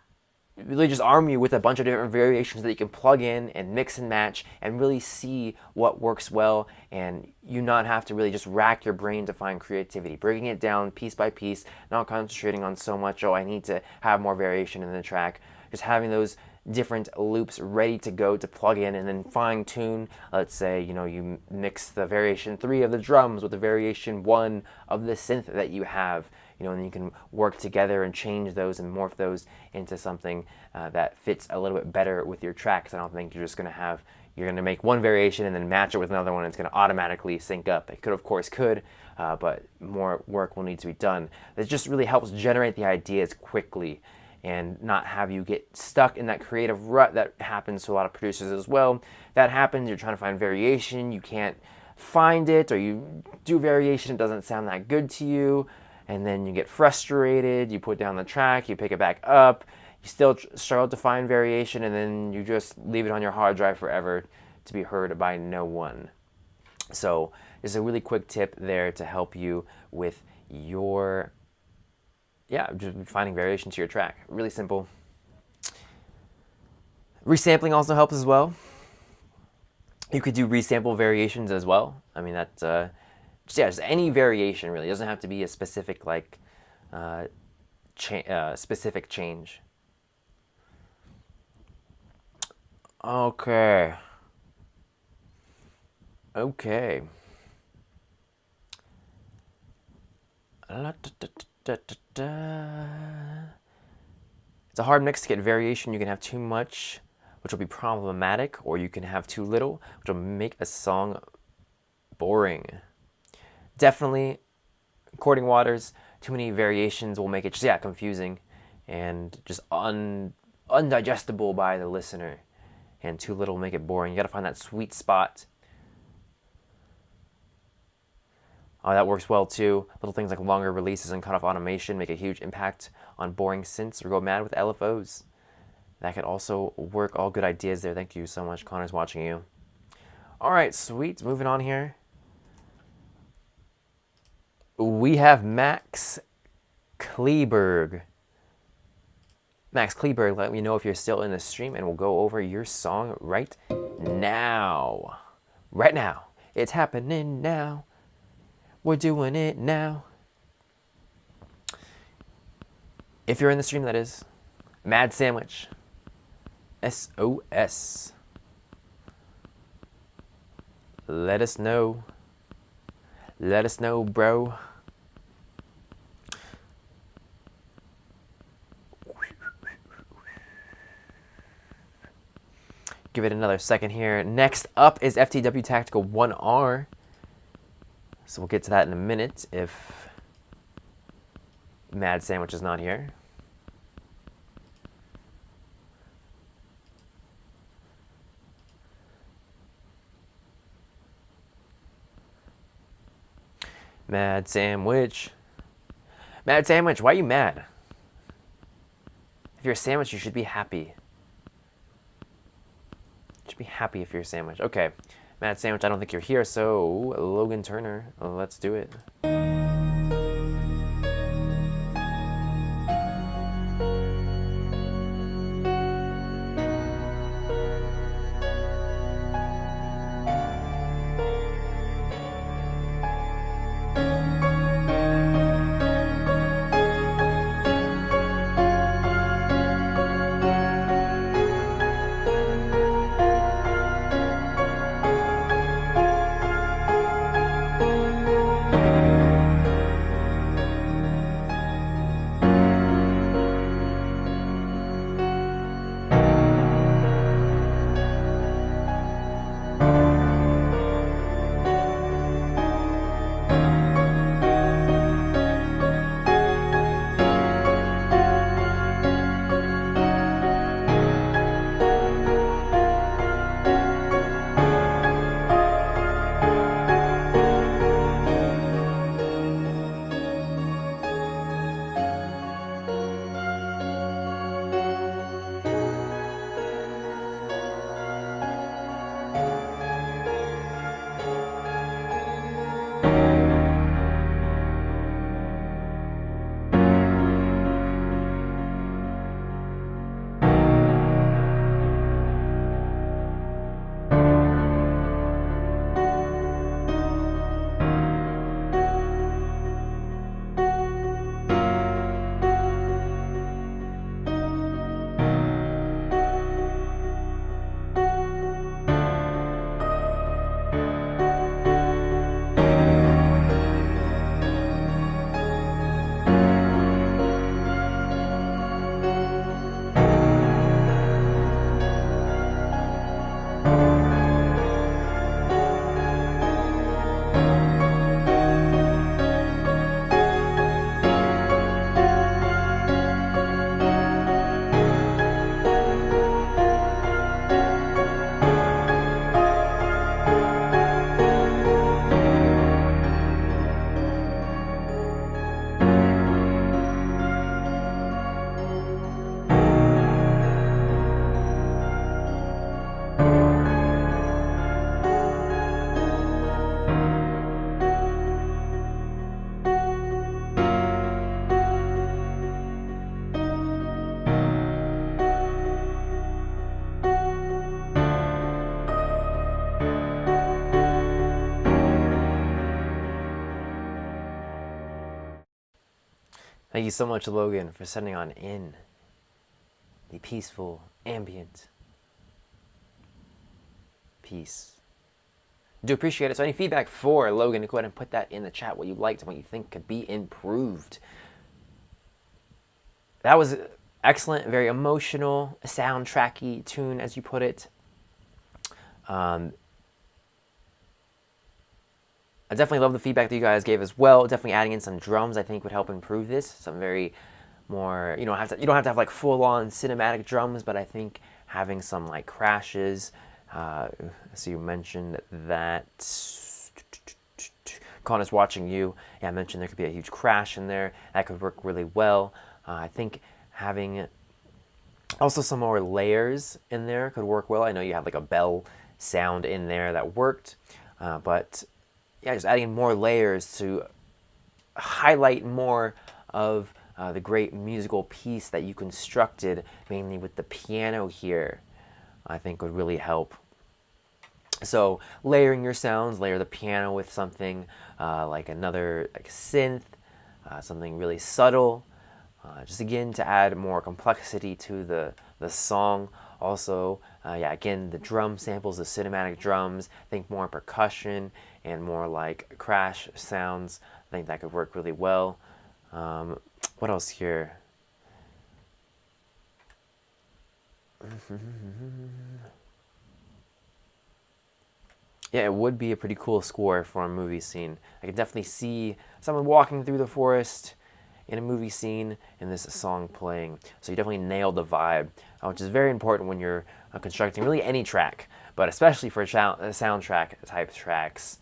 really just arm you with a bunch of different variations that you can plug in and mix and match and really see what works well, and you not have to really just rack your brain to find creativity. Breaking it down piece by piece, not concentrating on so much, oh, I need to have more variation in the track. Just having those different loops ready to go to plug in and then fine tune. Let's say, you know, you mix the variation 3 of the drums with the variation 1 of the synth that you have, you know, and you can work together and change those and morph those into something that fits a little bit better with your track. Because I don't think you're just going to make one variation and then match it with another one and it's going to automatically sync up. It could, of course, but more work will need to be done. It just really helps generate the ideas quickly and not have you get stuck in that creative rut that happens to a lot of producers as well. That happens, you're trying to find variation, you can't find it, or you do variation, it doesn't sound that good to you, and then you get frustrated, you put down the track, you pick it back up, you still struggle to find variation, and then you just leave it on your hard drive forever to be heard by no one. So there's a really quick tip there to help you with your just finding variation to your track. Really simple. Resampling also helps as well. You could do resample variations as well. I mean, that's just any variation really. It doesn't have to be a specific specific change. Okay. It's a hard mix to get variation. You can have too much, which will be problematic, or you can have too little, which will make a song boring. Definitely, Courting Waters, too many variations will make it just confusing and just undigestible by the listener, and too little will make it boring. You got to find that sweet spot. Oh, that works well too. Little things like longer releases and cutoff automation make a huge impact on boring synths, or go mad with LFOs. That could also work. All good ideas there. Thank you so much. Connor's watching you. All right, sweet. Moving on here. We have Max Kleberg. Max Kleberg, let me know if you're still in the stream, and we'll go over your song right now. Right now. It's happening now. We're doing it now. If you're in the stream, that is. Mad Sandwich. SOS. Let us know. Let us know, bro. Give it another second here. Next up is FTW Tactical 1R. So we'll get to that in a minute if Mad Sandwich is not here. Mad Sandwich. Mad Sandwich, why are you mad? If you're a sandwich, you should be happy. You should be happy if you're a sandwich. Okay. Mad Sandwich, I don't think you're here, so Logan Turner, let's do it. Thank you so much, Logan, for sending on in the peaceful, ambient piece. Do appreciate it. So any feedback for Logan, go ahead and put that in the chat, what you liked and what you think could be improved. That was excellent, very emotional, soundtracky tune, as you put it. I definitely love the feedback that you guys gave as well. Definitely adding in some drums, I think, would help improve this. Some very more, you don't have to have like full-on cinematic drums, but I think having some like crashes. So you mentioned that Con is watching you. Yeah, I mentioned there could be a huge crash in there. That could work really well. I think having also some more layers in there could work well. I know you have like a bell sound in there that worked, but yeah, just adding more layers to highlight more of the great musical piece that you constructed, mainly with the piano here, I think would really help. So layering your sounds, layer the piano with something like another like synth, something really subtle, just again to add more complexity to the song. Also, yeah, again, the drum samples, the cinematic drums, think more percussion and more like crash sounds. I think that could work really well. What else here? Yeah, it would be a pretty cool score for a movie scene. I could definitely see someone walking through the forest in a movie scene and this song playing. So you definitely nailed the vibe, which is very important when you're constructing really any track, but especially for soundtrack type tracks,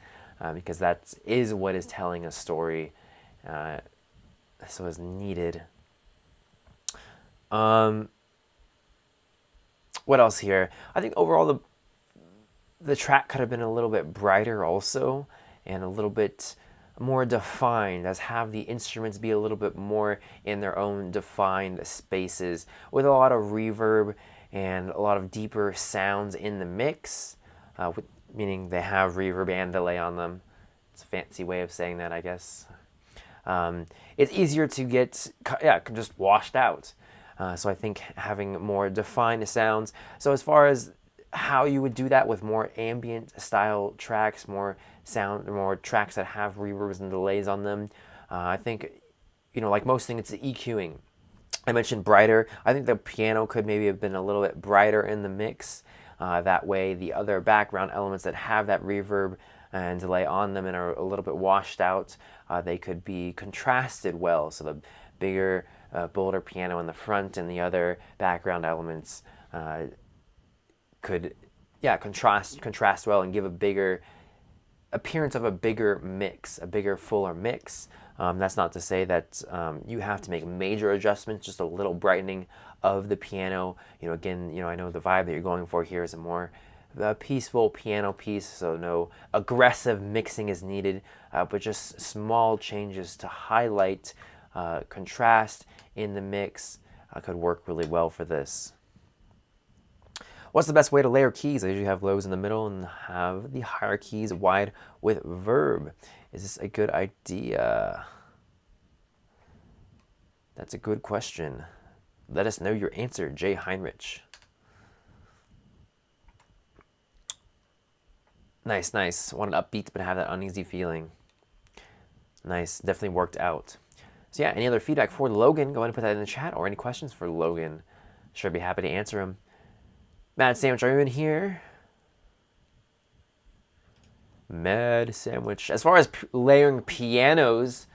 because that is what is telling a story, so is needed. What else here? I think overall the track could have been a little bit brighter also, and a little bit more defined, as have the instruments be a little bit more in their own defined spaces, with a lot of reverb and a lot of deeper sounds in the mix, meaning they have reverb and delay on them. It's a fancy way of saying that, I guess. It's easier to get, just washed out. So I think having more defined sounds. So as far as how you would do that with more ambient style tracks, more tracks that have reverbs and delays on them, I think, like most things, it's the EQing. I mentioned brighter. I think the piano could maybe have been a little bit brighter in the mix. That way the other background elements that have that reverb and delay on them and are a little bit washed out, they could be contrasted well. So the bigger, bolder piano in the front and the other background elements could contrast well and give a bigger appearance of a bigger mix, a bigger, fuller mix. That's not to say that you have to make major adjustments, just a little brightening of the piano. Again, I know the vibe that you're going for here is a more peaceful piano piece, so no aggressive mixing is needed, but just small changes to highlight contrast in the mix could work really well for this. What's the best way to layer keys? I usually have lows in the middle and have the higher keys wide with verb. Is this a good idea? That's a good question. Let us know your answer, Jay Heinrich. Nice, nice. Wanted upbeat, but have that uneasy feeling. Nice, definitely worked out. So yeah, any other feedback for Logan, go ahead and put that in the chat, or any questions for Logan. Sure, be happy to answer them. Mad Sandwich, are you in here? Mad Sandwich. As far as layering pianos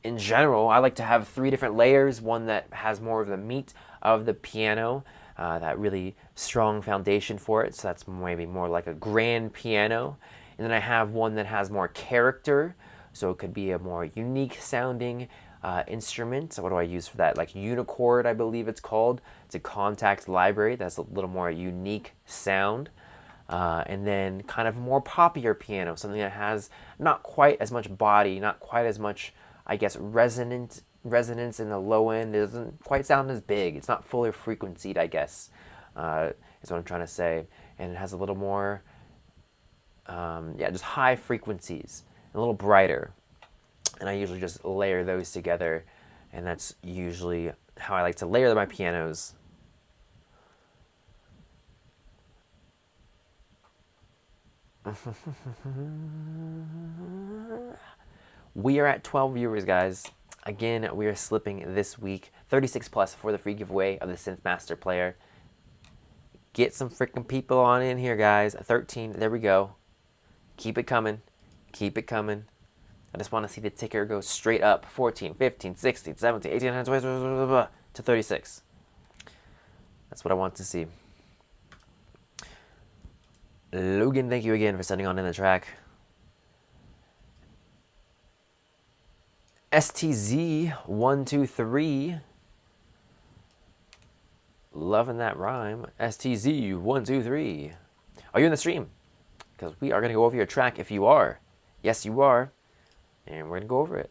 in general, I like to have 3 different layers. One that has more of the meat of the piano, that really strong foundation for it. So that's maybe more like a grand piano. And then I have one that has more character. So it could be a more unique sounding instrument. So what do I use for that? Like Unichord, I believe it's called. It's a contact library that's a little more unique sound. And then kind of more poppier piano, something that has not quite as much body, not quite as much, I guess, resonance in the low end. It doesn't quite sound as big. It's not fully frequencied, I guess, is what I'm trying to say. And it has a little more, just high frequencies, a little brighter. And I usually just layer those together and that's usually how I like to layer my pianos. We are at 12 viewers, guys. Again, we are slipping this week. 36 plus for the free giveaway of the Synth Master Player. Get some freaking people on in here, guys. 13, there we go. Keep it coming. Keep it coming. I just want to see the ticker go straight up. 14, 15, 16, 17, 18, 19, 20, to 36. That's what I want to see. Logan, thank you again for sending on in the track. STZ123. Loving that rhyme. STZ123. Are you in the stream? Because we are going to go over your track if you are. Yes, you are. And we're going to go over it.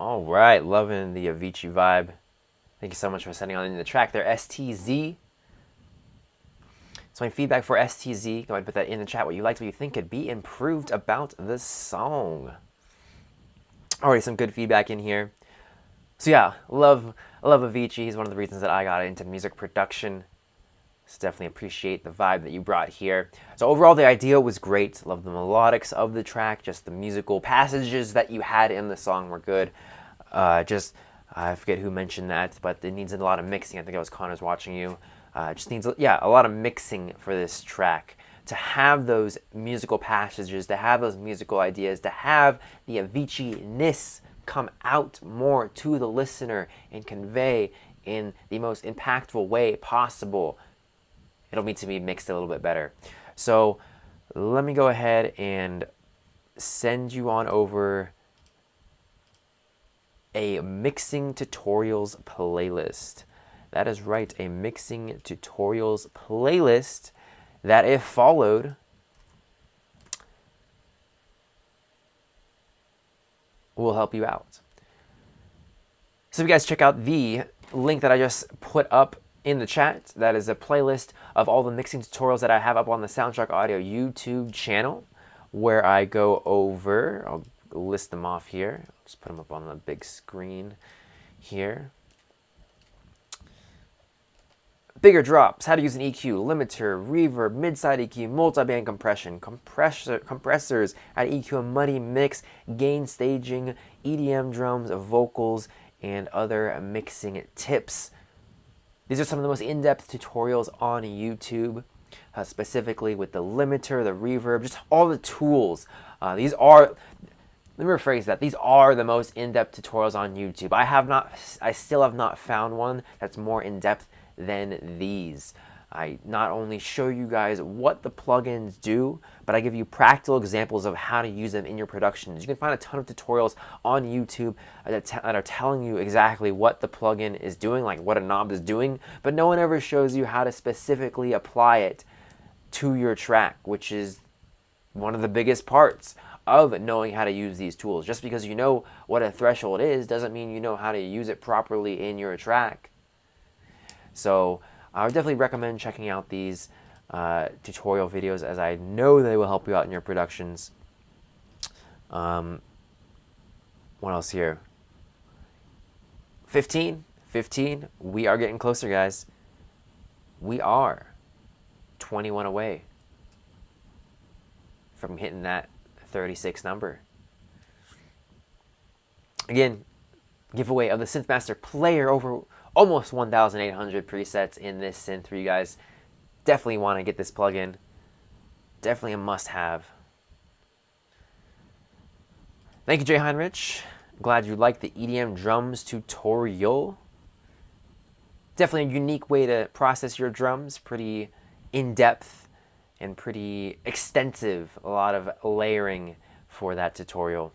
All right, loving the Avicii vibe. Thank you so much for sending on in the track there, STZ. So my feedback for STZ, go ahead and put that in the chat, what you liked, what you think could be improved about the song. Already some good feedback in here. So yeah, love Avicii. He's one of the reasons that I got into music production. So definitely appreciate the vibe that you brought here. So overall, the idea was great. Love the melodics of the track. Just the musical passages that you had in the song were good. I forget who mentioned that, but it needs a lot of mixing. I think it was Connor's Watching You. Just needs, yeah, a lot of mixing for this track. To have those musical passages, to have those musical ideas, to have the Avicii-ness come out more to the listener and convey in the most impactful way possible. It'll need to be mixed a little bit better. So let me go ahead and send you on over a mixing tutorials playlist. That is right, a mixing tutorials playlist that, if followed, will help you out. So if you guys check out the link that I just put up in the chat, that is a playlist of all the mixing tutorials that I have up on the SoundShock Audio YouTube channel, where I go over, I'll list them off here. I'll just put them up on the big screen here. Bigger drops, how to use an EQ, limiter, reverb, mid-side EQ, multi-band compression, compressors, how to EQ a muddy mix, gain staging, EDM drums, vocals, and other mixing tips. These are some of the most in-depth tutorials on YouTube, specifically with the limiter, the reverb, just all the tools. Let me rephrase that. These are the most in-depth tutorials on YouTube. I still have not found one that's more in-depth than these. I not only show you guys what the plugins do, but I give you practical examples of how to use them in your productions. You can find a ton of tutorials on YouTube that are telling you exactly what the plugin is doing, like what a knob is doing, but no one ever shows you how to specifically apply it to your track, which is one of the biggest parts of knowing how to use these tools. Just because you know what a threshold is doesn't mean you know how to use it properly in your track. So I would definitely recommend checking out these tutorial videos, as I know they will help you out in your productions. What else here? 15. We are getting closer, guys. We are 21 away from hitting that 36 number. Again, giveaway of the Synthmaster player, over almost 1,800 presets in this synth for you guys. Definitely want to get this plugin. Definitely a must-have. Thank you, Jay Heinrich. Glad you liked the EDM drums tutorial. Definitely a unique way to process your drums. Pretty in-depth and pretty extensive. A lot of layering for that tutorial.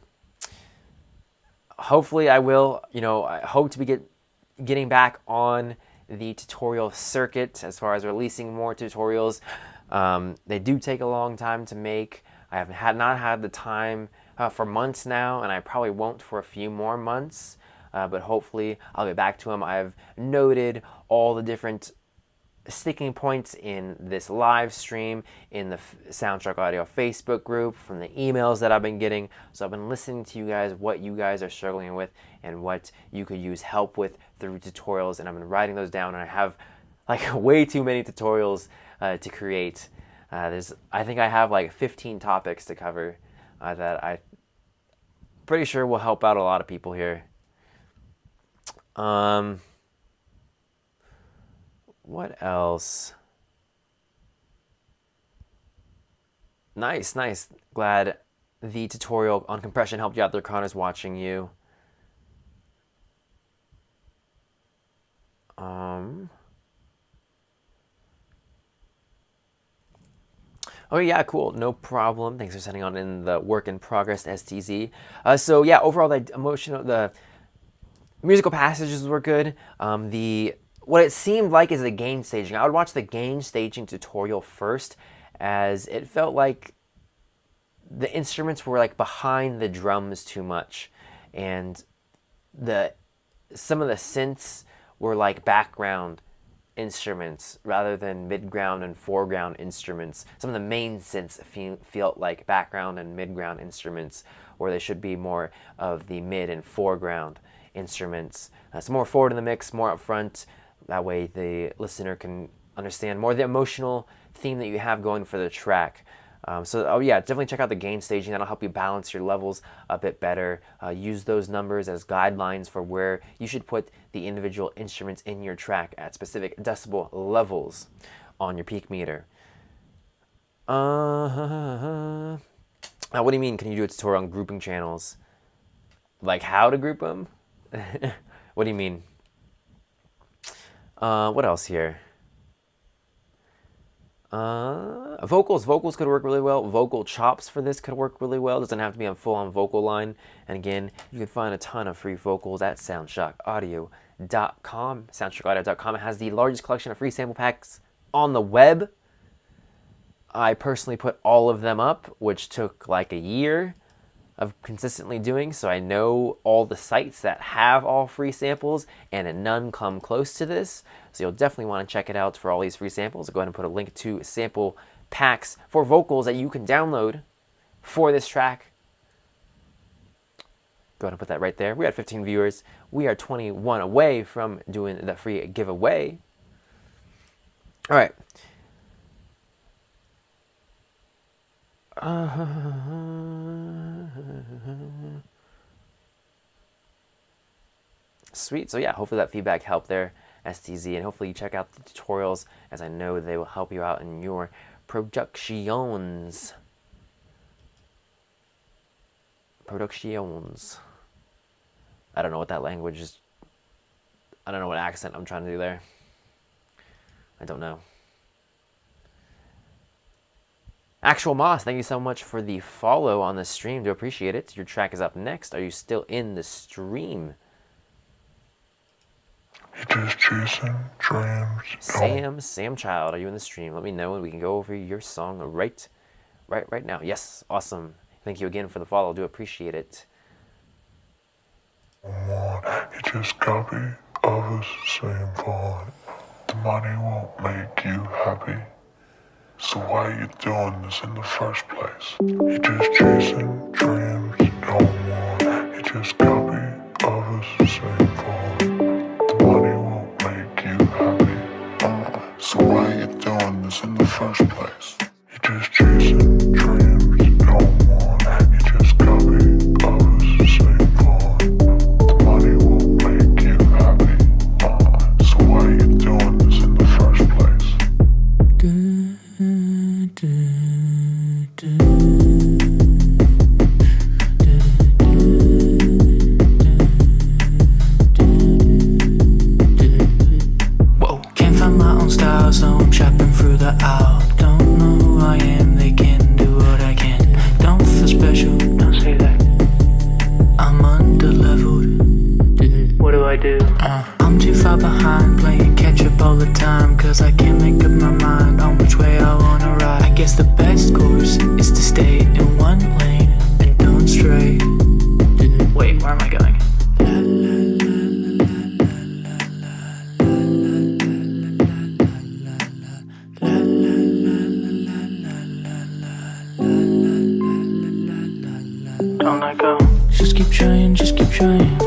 Hopefully I will, I hope to be getting back on the tutorial circuit as far as releasing more tutorials. They do take a long time to make. I have not had the time for months now, and I probably won't for a few more months, but hopefully I'll get back to them. I've noted all the different sticking points in this live stream, in the SoundShock Audio Facebook group, from the emails that I've been getting. So I've been listening to you guys, what you guys are struggling with and what you could use help with through tutorials, and I've been writing those down, and I have like way too many tutorials to create. I think I have like 15 topics to cover that I'm pretty sure will help out a lot of people here. What else? Nice. Glad the tutorial on compression helped you out there. Connor's watching you. Oh yeah, cool. No problem. Thanks for sending on in the work in progress STZ. So yeah, overall the musical passages were good. What it seemed like is the gain staging. I would watch the gain staging tutorial first, as it felt like the instruments were like behind the drums too much, and some of the synths were like background instruments rather than mid-ground and foreground instruments. Some of the main synths felt like background and mid-ground instruments, where they should be more of the mid and foreground instruments. So more forward in the mix, more up front. That way the listener can understand more the emotional theme that you have going for the track. Yeah, definitely check out the gain staging. That'll help you balance your levels a bit better. Use those numbers as guidelines for where you should put the individual instruments in your track at specific decibel levels on your peak meter. Now, what do you mean? Can you do a tutorial on grouping channels? Like how to group them? What do you mean? What else here? Vocals could work really well. Vocal chops for this could work really well. Doesn't have to be on full-on vocal line. And again, you can find a ton of free vocals at SoundShockAudio.com. SoundShockAudio.com has the largest collection of free sample packs on the web. I personally put all of them up, which took like a year of consistently doing, so I know all the sites that have all free samples, and none come close to this. So you'll definitely want to check it out for all these free samples. I'll go ahead and put a link to sample packs for vocals that you can download for this track. Go ahead and put that right there. We had 15 viewers. We are 21 away from doing the free giveaway. All right. Sweet. So yeah, hopefully that feedback helped there, STZ, and hopefully you check out the tutorials, as I know they will help you out in your productions. I don't know what that language is. I don't know what accent I'm trying to do there. I don't know. Actual Moss, thank you so much for the follow on the stream. Do appreciate it. Your track is up next. Are you still in the stream? You're just chasing dreams. Sam Child, are you in the stream? Let me know and we can go over your song right now. Yes, awesome. Thank you again for the follow. Do appreciate it. You just copy others' same part. The money won't make you happy. So why are you doing this in the first place? You're just chasing dreams you don't want. You just copy others' same part. The money won't make you happy. So why are you doing this in the first place? You're just chasing dreams you don't want. You just copy others' same part. The money won't make you happy. So why are you doing this in the first place? Whoa, can't find my own style, so I'm shopping through the aisle. Don't know who I am, they can do what I can. Don't feel special, don't say that. I'm under-leveled. What do I do? I'm too far behind, playing catch-up all the time, cause I can't make up my mind on which way I wanna ride. I guess the best course is to stay in one lane and don't stray. Wait, where am I going? Don't let go. Just keep trying, just keep trying.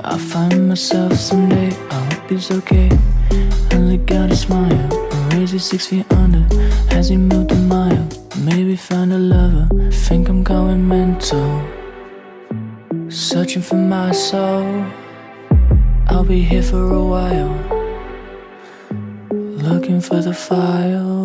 I'll find myself someday. I hope he's okay. Only got a smile. Raise you 6 feet under. Has he moved a mile? Maybe find a lover. Think I'm going mental. Searching for my soul. I'll be here for a while. Looking for the file.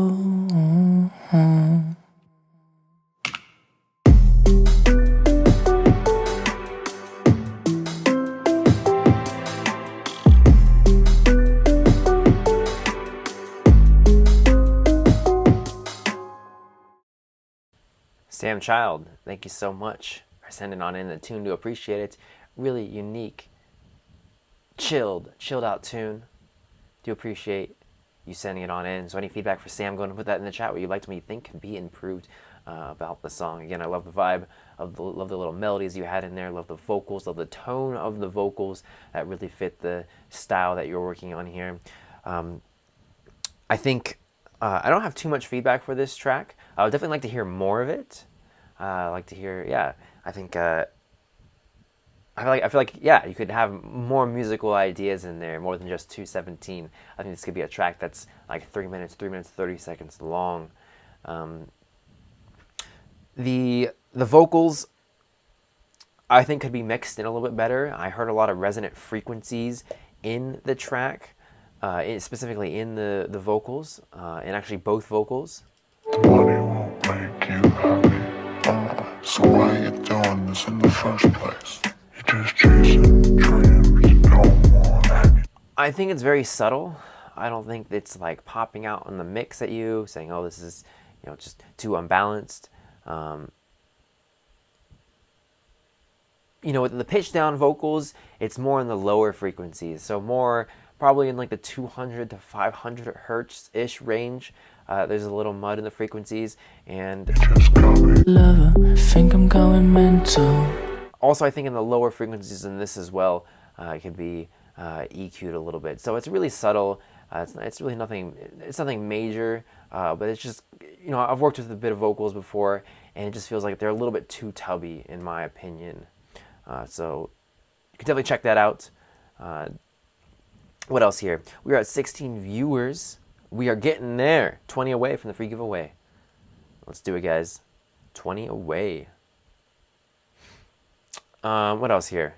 Sam Child, thank you so much for sending on in the tune. Do appreciate it. Really unique, chilled out tune. Do appreciate you sending it on in. So any feedback for Sam, go ahead and put that in the chat. What you'd like me to think could be improved about the song. Again, I love the vibe, love the little melodies you had in there, love the vocals, love the tone of the vocals that really fit the style that you're working on here. I think I don't have too much feedback for this track. I would definitely like to hear more of it. I like to hear, yeah. I think I feel like, yeah, you could have more musical ideas in there, more than just 2:17. I think this could be a track that's like 3 minutes 30 seconds long. The vocals, I think, could be mixed in a little bit better. I heard a lot of resonant frequencies in the track, specifically in the vocals, and actually both vocals. The money won't make you happy. So why are you doing this in the first place? You're just chasing dreams you don't want. I think it's very subtle. I don't think it's like popping out on the mix at you, saying, "Oh, this is, just too unbalanced." With the pitch down vocals, it's more in the lower frequencies, so more probably in like the 200 to 500 hertz ish range. There's a little mud in the frequencies, and Just copy. Lover, think I'm going mental. also I think in the lower frequencies in this as well, it could be EQ'd a little bit. So it's really subtle. It's really nothing. It's nothing major, but it's just I've worked with a bit of vocals before, and it just feels like they're a little bit too tubby in my opinion. So you can definitely check that out. What else here? We are at 16 viewers. We are getting there. 20 away from the free giveaway. Let's do it, guys. 20 away. What else here?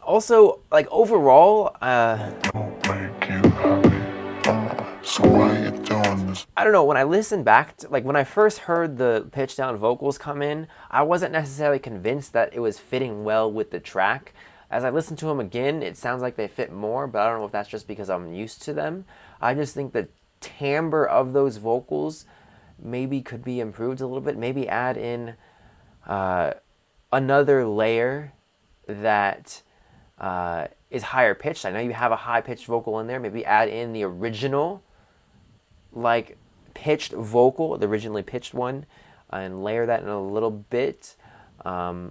Also, like overall, Won't make you happy. So why you doing this? I don't know, when I listened back to, like when I first heard the pitch down vocals come in, I wasn't necessarily convinced that it was fitting well with the track. As I listened to them again, it sounds like they fit more, but I don't know if that's just because I'm used to them. I just think the timbre of those vocals maybe could be improved a little bit. Maybe add in another layer that is higher pitched. I know you have a high pitched vocal in there. Maybe add in the original like pitched vocal, the originally pitched one, and layer that in a little bit. I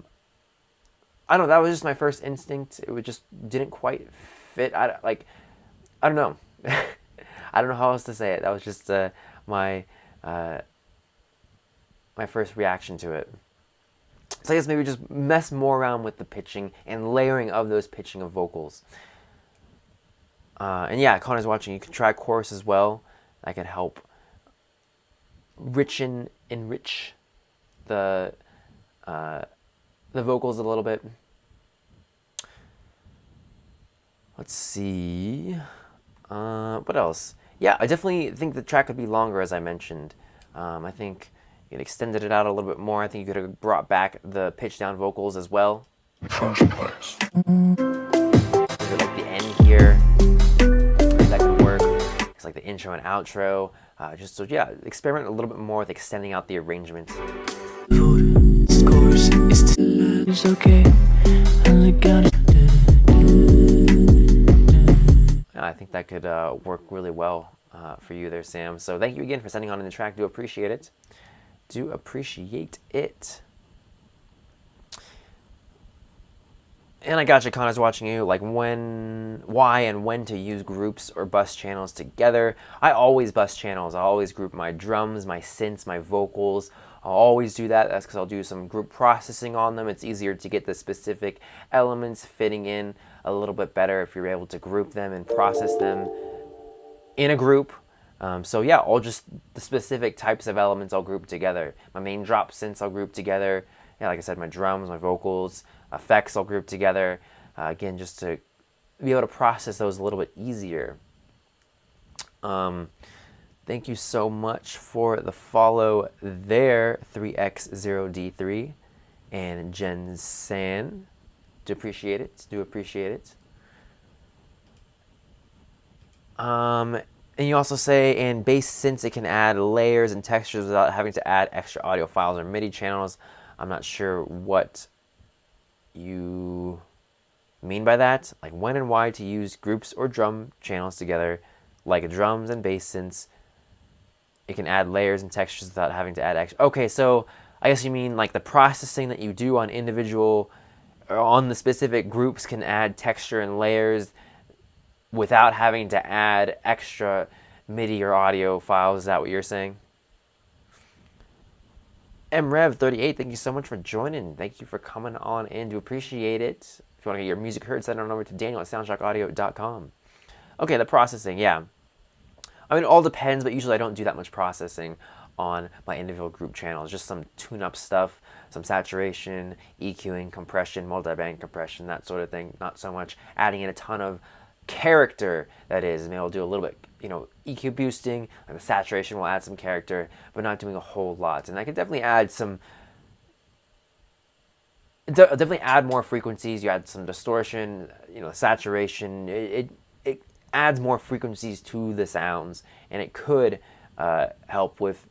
don't know, that was just my first instinct. It just didn't quite fit. I don't know. I don't know how else to say it. That was just my first reaction to it. So I guess maybe just mess more around with the pitching and layering of those pitching of vocals. And yeah, Connor's watching. You can try chorus as well. That can help enrich the vocals a little bit. Let's see. What else? Yeah, I definitely think the track could be longer, as I mentioned. I think you could extended it out a little bit more. I think you could have brought back the pitch down vocals as well. In the first place. Maybe like the end here. That could work. It's like the intro and outro. Experiment a little bit more with extending out the arrangement. It's okay. I think that could work really well for you there, Sam. So thank you again for sending on in the track. Do appreciate it. Do appreciate it. And I got you, Connor's watching you. Like why and when to use groups or bus channels together. I always bus channels. I always group my drums, my synths, my vocals. I'll always do that. That's because I'll do some group processing on them. It's easier to get the specific elements fitting in a little bit better if you're able to group them and process them in a group. So yeah, all just the specific types of elements I'll group together. My main drop synths I'll group together. Yeah, like I said, my drums, my vocals, effects I'll group together. Again, just to be able to process those a little bit easier. Thank you so much for the follow there, 3x0d3 and Jen San. Do appreciate it. Do appreciate it. And you also say in bass synths it can add layers and textures without having to add extra audio files or MIDI channels. I'm not sure what you mean by that. Like when and why to use groups or drum channels together, like drums and bass synths. It can add layers and textures without having to add extra. Okay, so I guess you mean like the processing that you do on individual or on the specific groups can add texture and layers without having to add extra MIDI or audio files. Is that what you're saying? MRev38, thank you so much for joining. Thank you for coming on in. Do appreciate it. If you want to get your music heard, send it on over to Daniel at SoundShockAudio.com. Okay, the processing, yeah. I mean, it all depends, but usually I don't do that much processing on my individual group channels. Just some tune-up stuff, some saturation, EQing, compression, multi-band compression, that sort of thing. Not so much adding in a ton of character, that is. Maybe I'll do a little bit, EQ boosting, and the saturation will add some character, but not doing a whole lot. And I could definitely add some definitely add more frequencies. You add some distortion, saturation. It adds more frequencies to the sounds, and it could help with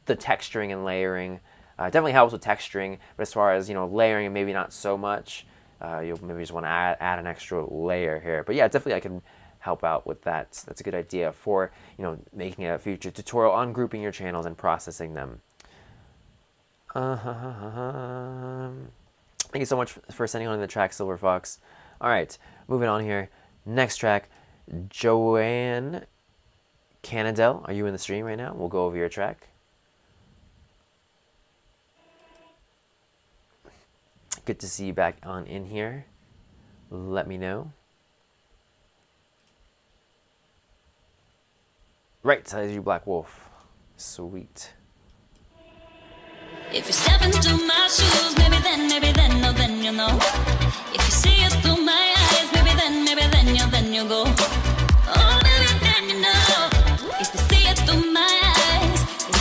the texturing and layering. It definitely helps with texturing, but as far as layering, maybe not so much. You'll maybe just want to add an extra layer here. But yeah, definitely I can help out with that. That's a good idea for making a future tutorial on grouping your channels and processing them. Thank you so much for sending on the track, Silver Fox. All right, moving on here. Next track, Joanne Canadell. Are you in the stream right now? We'll go over your track. Good to see you back on in here. Let me know. Right, so you Black Wolf. Sweet. If you step into my shoes, maybe then, no, then you know. If you see it through my eyes, maybe then you go. Oh, maybe then you know. If you see it through my eyes, if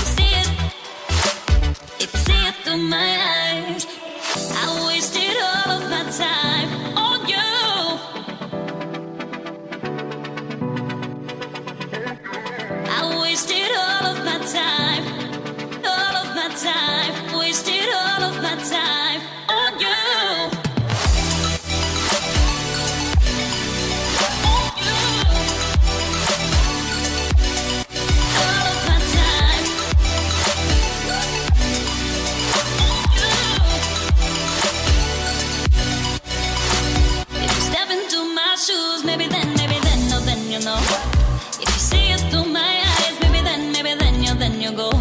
you see it through my eyes, I wasted all of my time on you. I wasted all of my time. Wasted all of my time on you. All of my time. If you step into my shoes, maybe then, no, then you know. If you see it through my eyes, maybe then you go.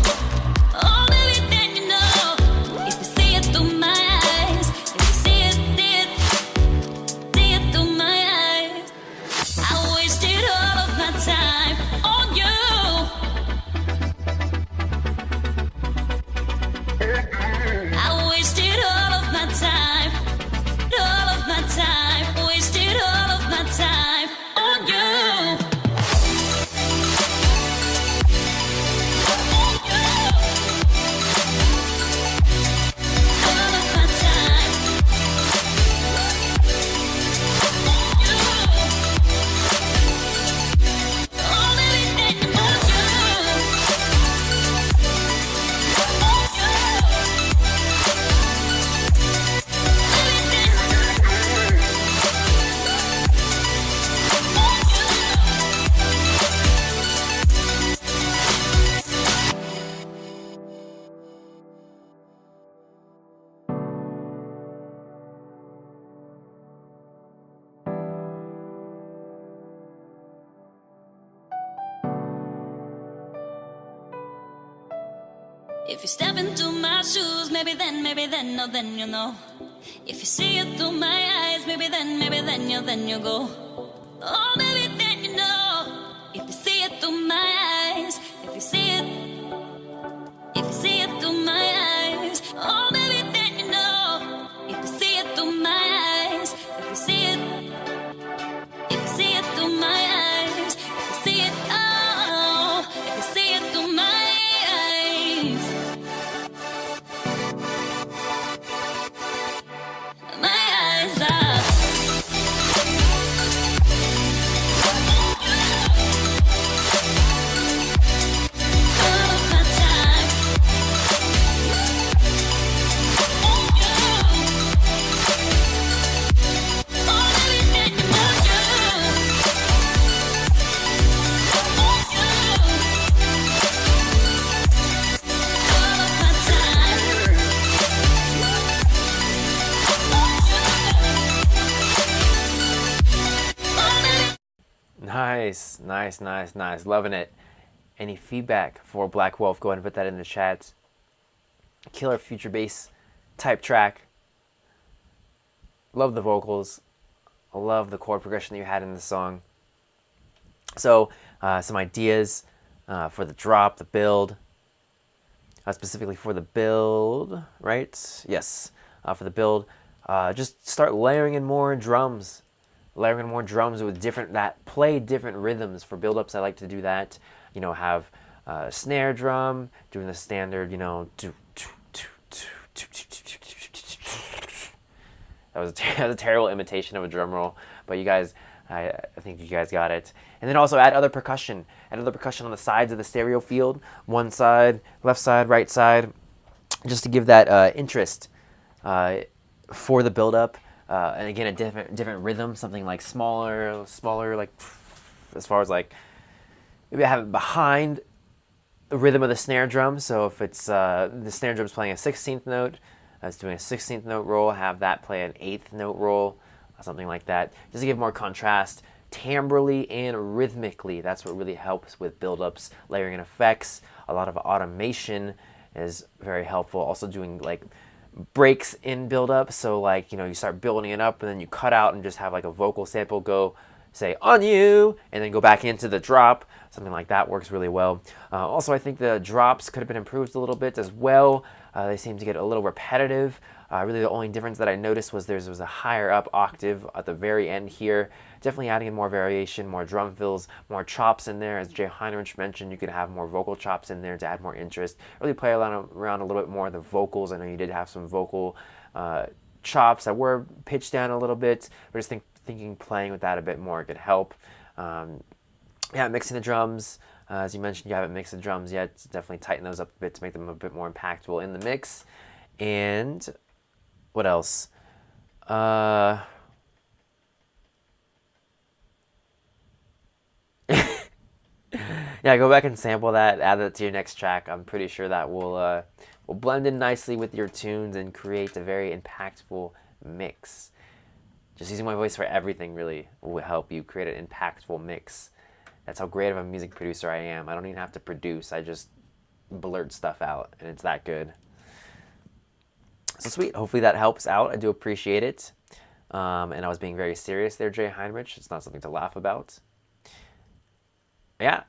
If you step into my shoes, maybe then, no, then you know. If you see it through my eyes, maybe then you go. Oh, maybe then you know. If you see it through my eyes, if you see it through my eyes, oh, maybe then you know. If you see it through my eyes, if you see it through my eyes, if you see it, oh, if you see it through my eyes. Nice. Loving it. Any feedback for Black Wolf, go ahead and put that in the chat. Killer future bass type track. Love the vocals. I love the chord progression that you had in the song. So, some ideas for the drop, the build. Specifically for the build, right? Yes, for the build. Just start layering in more drums. Layering in more drums with that play different rhythms. For build-ups, I like to do that. Have a snare drum, doing the standard, That was that was a terrible imitation of a drum roll, but you guys, I think you guys got it. And then also add other percussion. Add other percussion on the sides of the stereo field. One side, left side, right side, just to give that interest for the build-up. And again, a different rhythm, something like smaller, like as far as like maybe I have it behind the rhythm of the snare drum. So if it's the snare drum's playing a 16th note, it's doing a 16th note roll, have that play an 8th note roll, something like that, just to give more contrast timbrally and rhythmically. That's what really helps with build-ups, layering in effects. A lot of automation is very helpful. Also doing like breaks in build-up, so like, you start building it up and then you cut out and just have like a vocal sample go, say, on you, and then go back into the drop. Something like that works really well. Also, I think the drops could have been improved a little bit as well. They seem to get a little repetitive. Really the only difference that I noticed was there was a higher up octave at the very end here. Definitely adding in more variation, more drum fills, more chops in there. As Jay Heinrich mentioned, you could have more vocal chops in there to add more interest. Really play around a little bit more of the vocals. I know you did have some vocal chops that were pitched down a little bit, but just thinking playing with that a bit more could help. Yeah, mixing the drums. As you mentioned, you haven't mixed the drums yet. Definitely tighten those up a bit to make them a bit more impactful in the mix. And what else? Yeah, go back and sample that, add it to your next track. I'm pretty sure that will blend in nicely with your tunes and create a very impactful mix. Just using my voice for everything really will help you create an impactful mix. That's how great of a music producer I am. I don't even have to produce. I just blurt stuff out, and it's that good. So sweet. Hopefully that helps out. I do appreciate it. And I was being very serious there, Jay Heinrich. It's not something to laugh about. Yeah,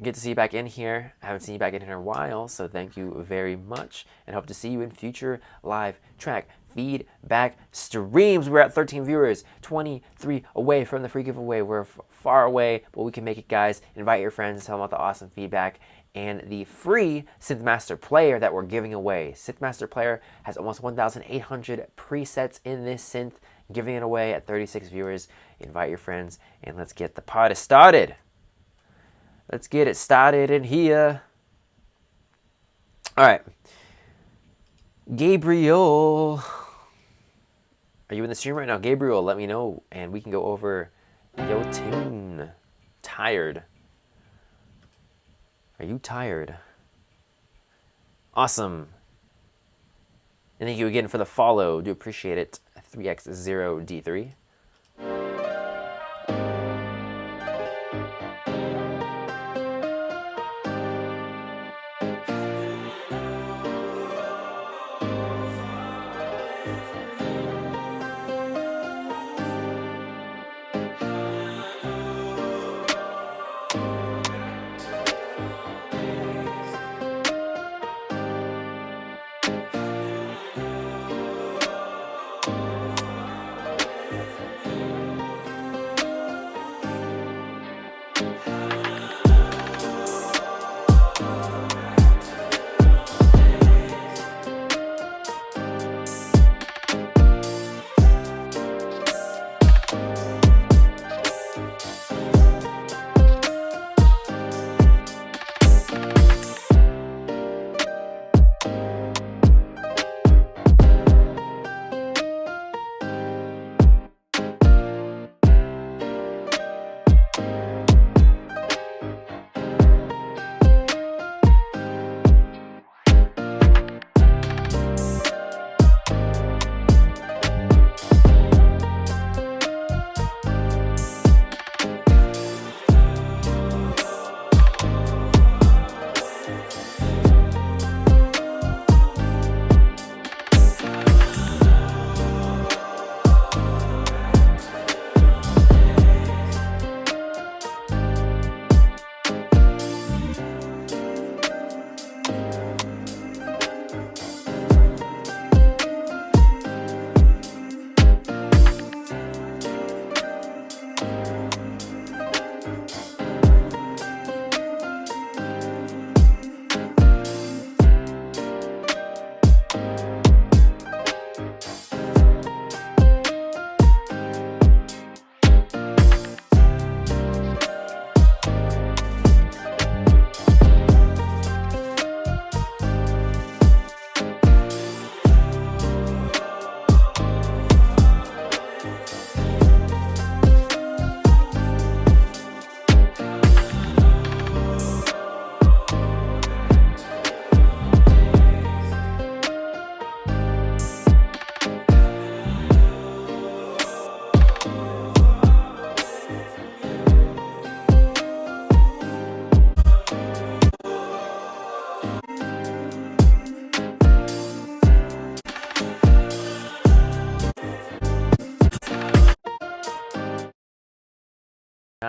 good to see you back in here. I haven't seen you back in here in a while, so thank you very much. And hope to see you in future live track feedback streams. We're at 13 viewers, 23 away from the free giveaway. We're far away, but we can make it, guys. Invite your friends, tell them about the awesome feedback and the free Synthmaster player that we're giving away. Synthmaster player has almost 1,800 presets in this synth, giving it away at 36 viewers. Invite your friends, and let's get the party started. Let's get it started in here. All right. Gabriel. Are you in the stream right now? Gabriel, let me know, and we can go over your tune. Tired. Are you tired? Awesome. And thank you again for the follow. Do appreciate it. 3x0d3.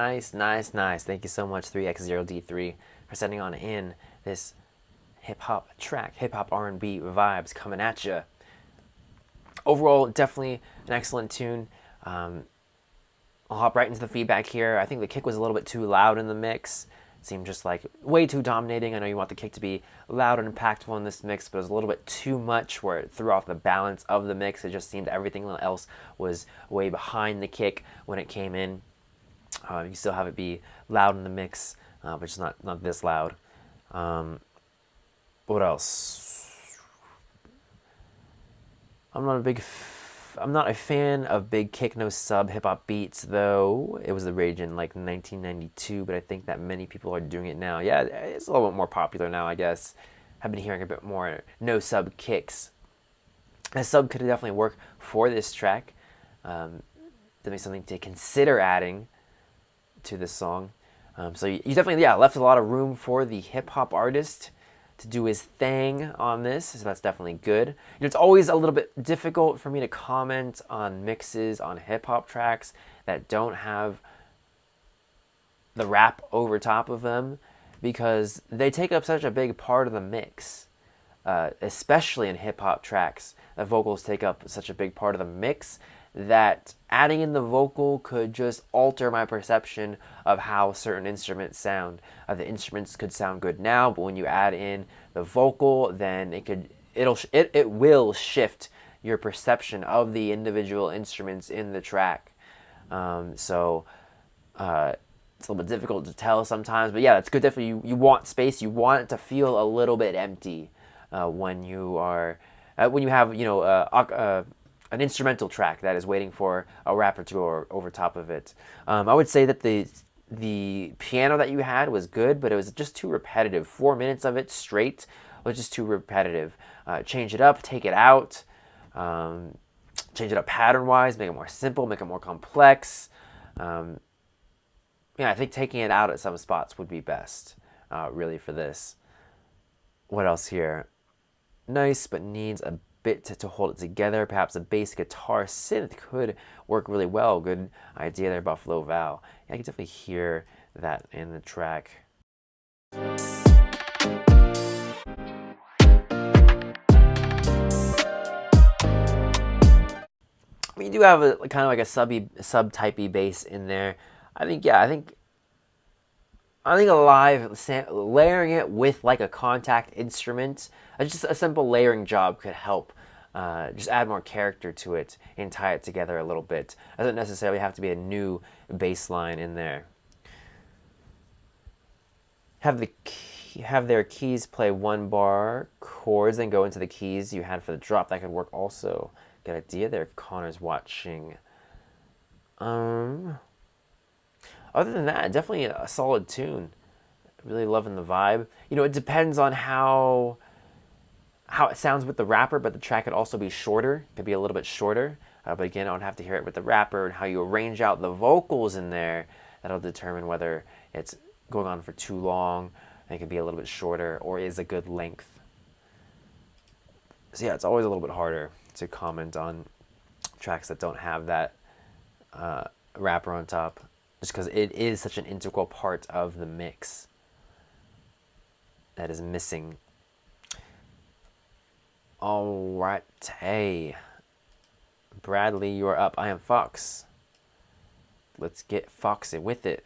Nice, nice, nice. Thank you so much, 3x0d3, for sending on in this hip-hop track, hip-hop R&B vibes coming at you. Overall, definitely an excellent tune. I'll hop right into the feedback here. I think the kick was a little bit too loud in the mix. It seemed just like way too dominating. I know you want the kick to be loud and impactful in this mix, but it was a little bit too much where it threw off the balance of the mix. It just seemed everything else was way behind the kick when it came in. You still have it be loud in the mix, but just not this loud. What else? I'm not a fan of big kick no sub hip hop beats, though. It was the rage in like 1992, but I think that many people are doing it now. Yeah, it's a little bit more popular now, I guess. I've been hearing a bit more no sub kicks. A sub could definitely work for this track. Definitely something to consider adding to this song. So you definitely, left a lot of room for the hip hop artist to do his thing on this, so that's definitely good. You know, it's always a little bit difficult for me to comment on mixes on hip-hop tracks that don't have the rap over top of them, because they take up such a big part of the mix. Especially in hip-hop tracks, the vocals take up such a big part of the mix that adding in the vocal could just alter my perception of how certain instruments sound. The instruments could sound good now, but when you add in the vocal, then it will shift your perception of the individual instruments in the track. So it's a little bit difficult to tell sometimes, but yeah, it's good. Definitely, you want space. You want it to feel a little bit empty when you have an instrumental track that is waiting for a rapper to go over top of it. I would say that the piano that you had was good, but it was just too repetitive. 4 minutes of it straight was just too repetitive. Change it up, take it out, change it up pattern-wise, make it more simple, make it more complex. I think taking it out at some spots would be best, really, for this. What else here? Nice, but needs a bit to hold it together. Perhaps a bass guitar synth could work really well. Good idea there, Buffalo Val. Yeah, I can definitely hear that in the track. You do have a kind of like a sub-typey bass in there. I think a live layering it with like a contact instrument, just a simple layering job could help. Just add more character to it and tie it together a little bit. Doesn't necessarily have to be a new bass line in there. Have their keys play 1 bar chords and go into the keys you had for the drop. That could work also. Good idea there if Connor's watching. Other than that, definitely a solid tune. Really loving the vibe. It depends on how it sounds with the rapper, but the track could also be shorter. It could be a little bit shorter. But again, I don't have to hear it with the rapper, and how you arrange out the vocals in there. That'll determine whether it's going on for too long, and it could be a little bit shorter, or is a good length. So yeah, it's always a little bit harder to comment on tracks that don't have that rapper on top, just because it is such an integral part of the mix that is missing. All right, hey, Bradley, you're up. I am Fox. Let's get foxy with it.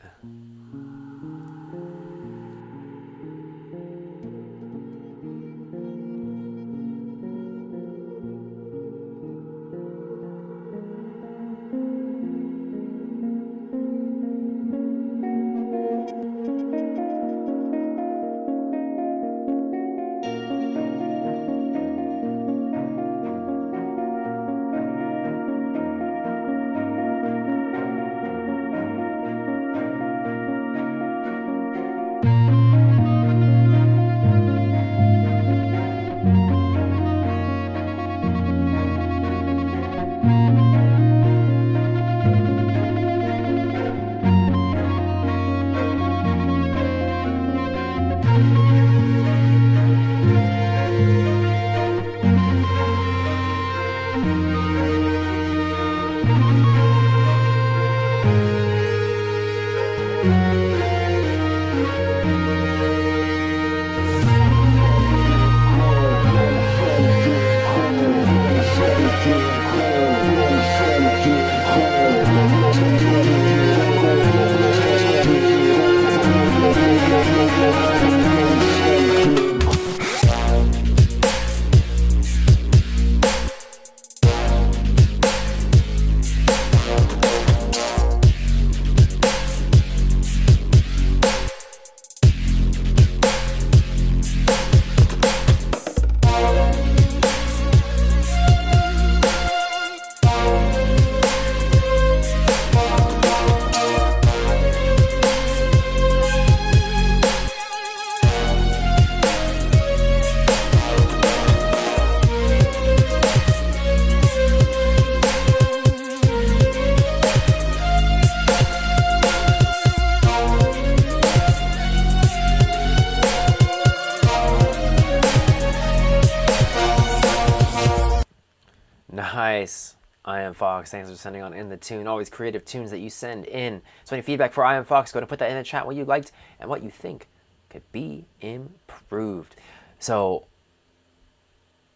Nice. I am Fox. Thanks for sending on in the tune. Always creative tunes that you send in. So any feedback for I am Fox, go to put that in the chat, what you liked and what you think could be improved. So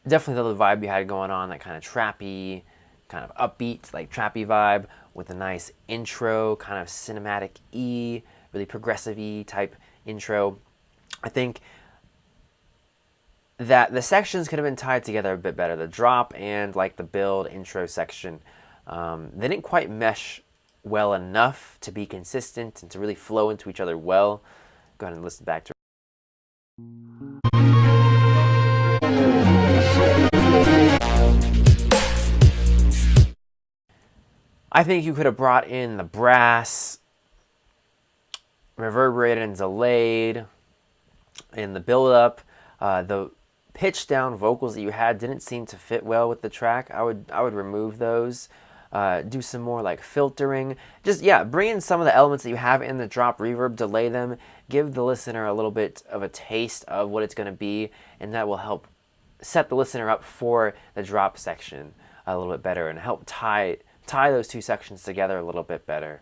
definitely the vibe you had going on, that kind of trappy, kind of upbeat, like trappy vibe with a nice intro, kind of cinematic really progressive type intro. I think that the sections could have been tied together a bit better. The drop and like the build intro section, they didn't quite mesh well enough to be consistent and to really flow into each other well. Go ahead and listen back to I think you could have brought in the brass, reverberated and delayed in the build-up. The pitch down vocals that you had didn't seem to fit well with the track. I would remove those. Do some more like filtering. Just, yeah, bring in some of the elements that you have in the drop reverb, delay them, give the listener a little bit of a taste of what it's going to be, and that will help set the listener up for the drop section a little bit better and help tie those two sections together a little bit better.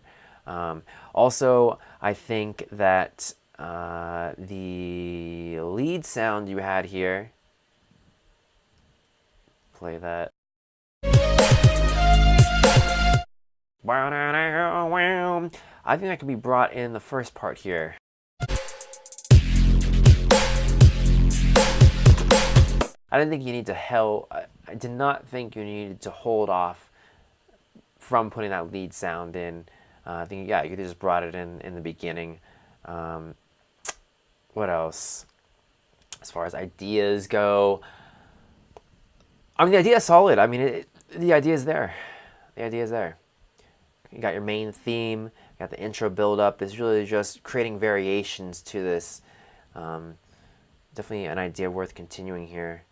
Also, I think that the lead sound you had here, play that. I think that could be brought in the first part here. I didn't think you need to I did not think you needed to hold off from putting that lead sound in. I think, yeah, you could have just brought it in the beginning. What else? As far as ideas go, I mean, the idea is solid. I mean, the idea is there. The idea is there. You got your main theme, you got the intro build up. It's really just creating variations to this. Definitely an idea worth continuing here.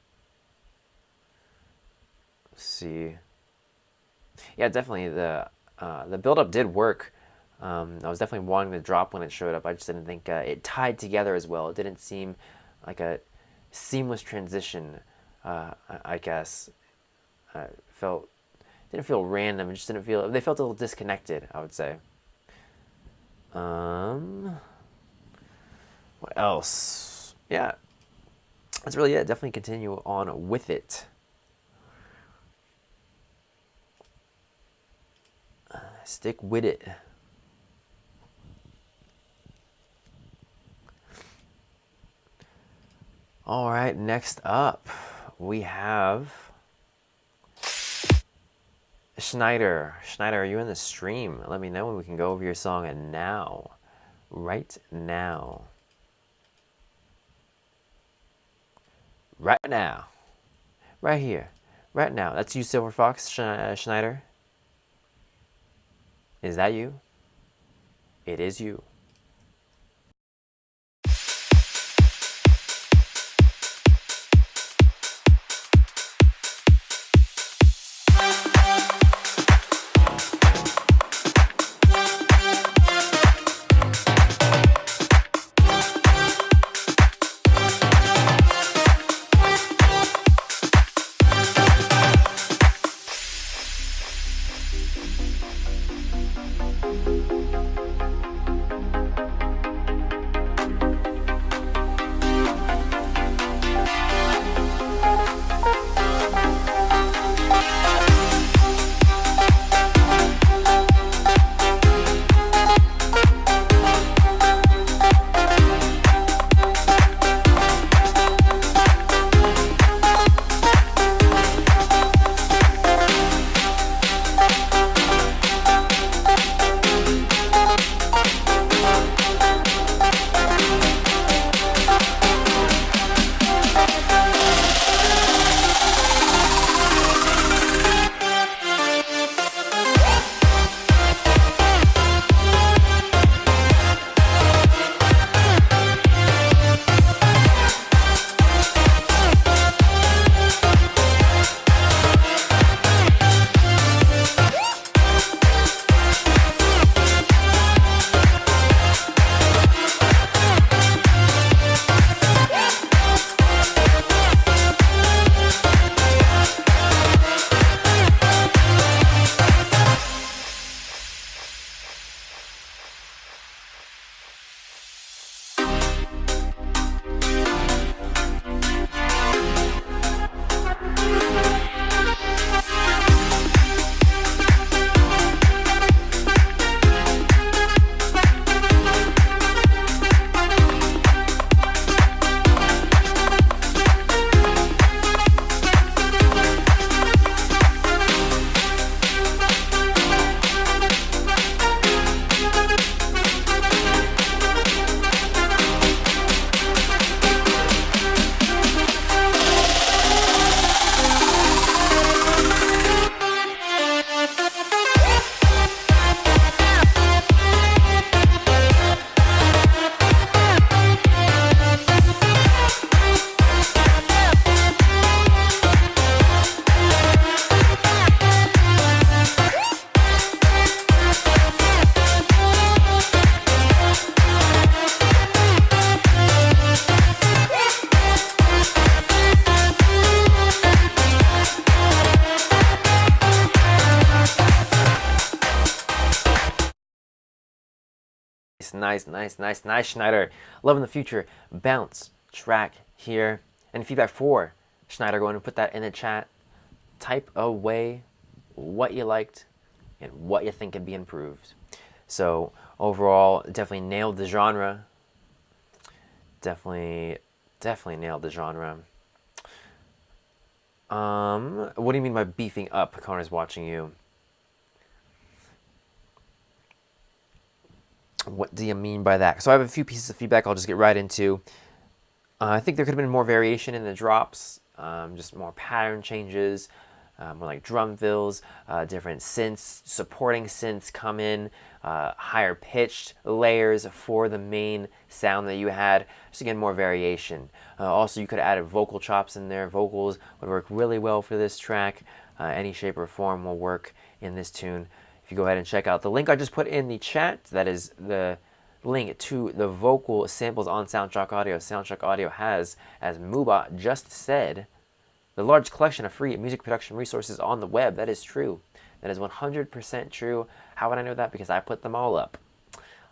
Let's see. Yeah, definitely the build up did work. I was definitely wanting to drop when it showed up. I just didn't think it tied together as well. It didn't seem like a seamless transition. I guess didn't feel random. It just didn't feel. They felt a little disconnected, I would say. What else? Yeah, that's really it. Definitely continue on with it. Stick with it. All right, next up we have Schneider. Schneider, are you in the stream? Let me know when we can go over your song and now. Right now. Right now. Right here. Right now. That's you, Silver Fox, Schneider. Is that you? It is you. Nice, Schneider. Loving the future bounce track here. Any feedback for Schneider? Go ahead and put that in the chat. Type away what you liked and what you think could be improved. So overall, definitely nailed the genre. Definitely nailed the genre. What do you mean by beefing up? Connor's watching you. What do you mean by that? So I have a few pieces of feedback I'll just get right into. I think there could have been more variation in the drops, just more pattern changes, more like drum fills, different synths, supporting synths come in, higher pitched layers for the main sound that you had. Just again, more variation. Also, you could have added vocal chops in there. Vocals would work really well for this track. Any shape or form will work in this tune. If you go ahead and check out the link I just put in the chat, that is the link to the vocal samples on SoundShock Audio. SoundShock Audio has, as Muba just said, the large collection of free music production resources on the web. That is true. That is 100% true. How would I know that? Because I put them all up.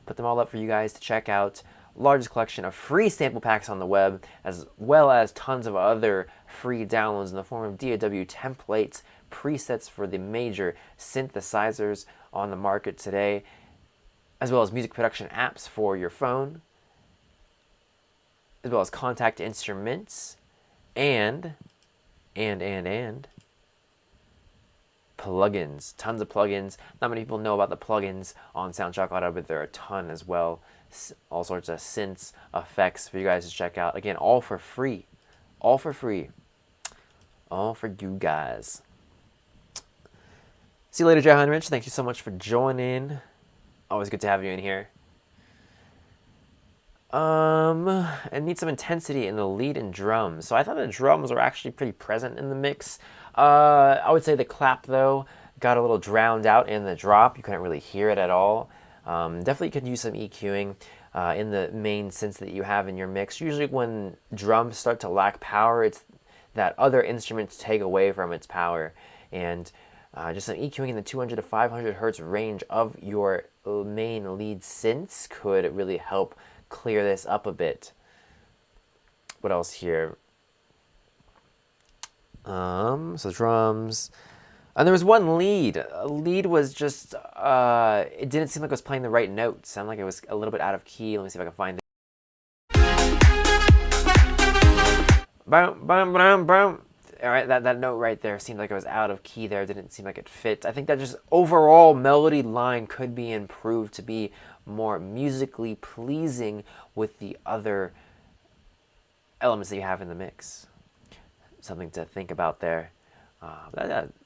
Put them all up for you guys to check out. Largest collection of free sample packs on the web, as well as tons of other free downloads in the form of DAW templates, presets for the major synthesizers on the market today, as well as music production apps for your phone, as well as contact instruments, and plugins. Tons of plugins. Not many people know about the plugins on SoundShock Audio, but there are a ton as well. All sorts of synths, effects for you guys to check out. Again, all for free. All for free. All for you guys. See you later, Jai Heinrich. Thank you so much for joining. Always good to have you in here. And need some intensity in the lead and drums. So I thought the drums were actually pretty present in the mix. I would say the clap, though, got a little drowned out in the drop. You couldn't really hear it at all. Definitely could use some EQing in the main synths that you have in your mix. Usually when drums start to lack power, it's that other instruments take away from its power. And just some EQing in the 200 to 500 hertz range of your main lead synths could really help clear this up a bit. What else here? So drums. And there was one lead. A lead was just, it didn't seem like it was playing the right notes. Sounded like it was a little bit out of key. Let me see if I can find it. Boom, boom, boom, boom. All right, that note right there seemed like it was out of key there. Didn't seem like it fit. I think that just overall melody line could be improved to be more musically pleasing with the other elements that you have in the mix. Something to think about there.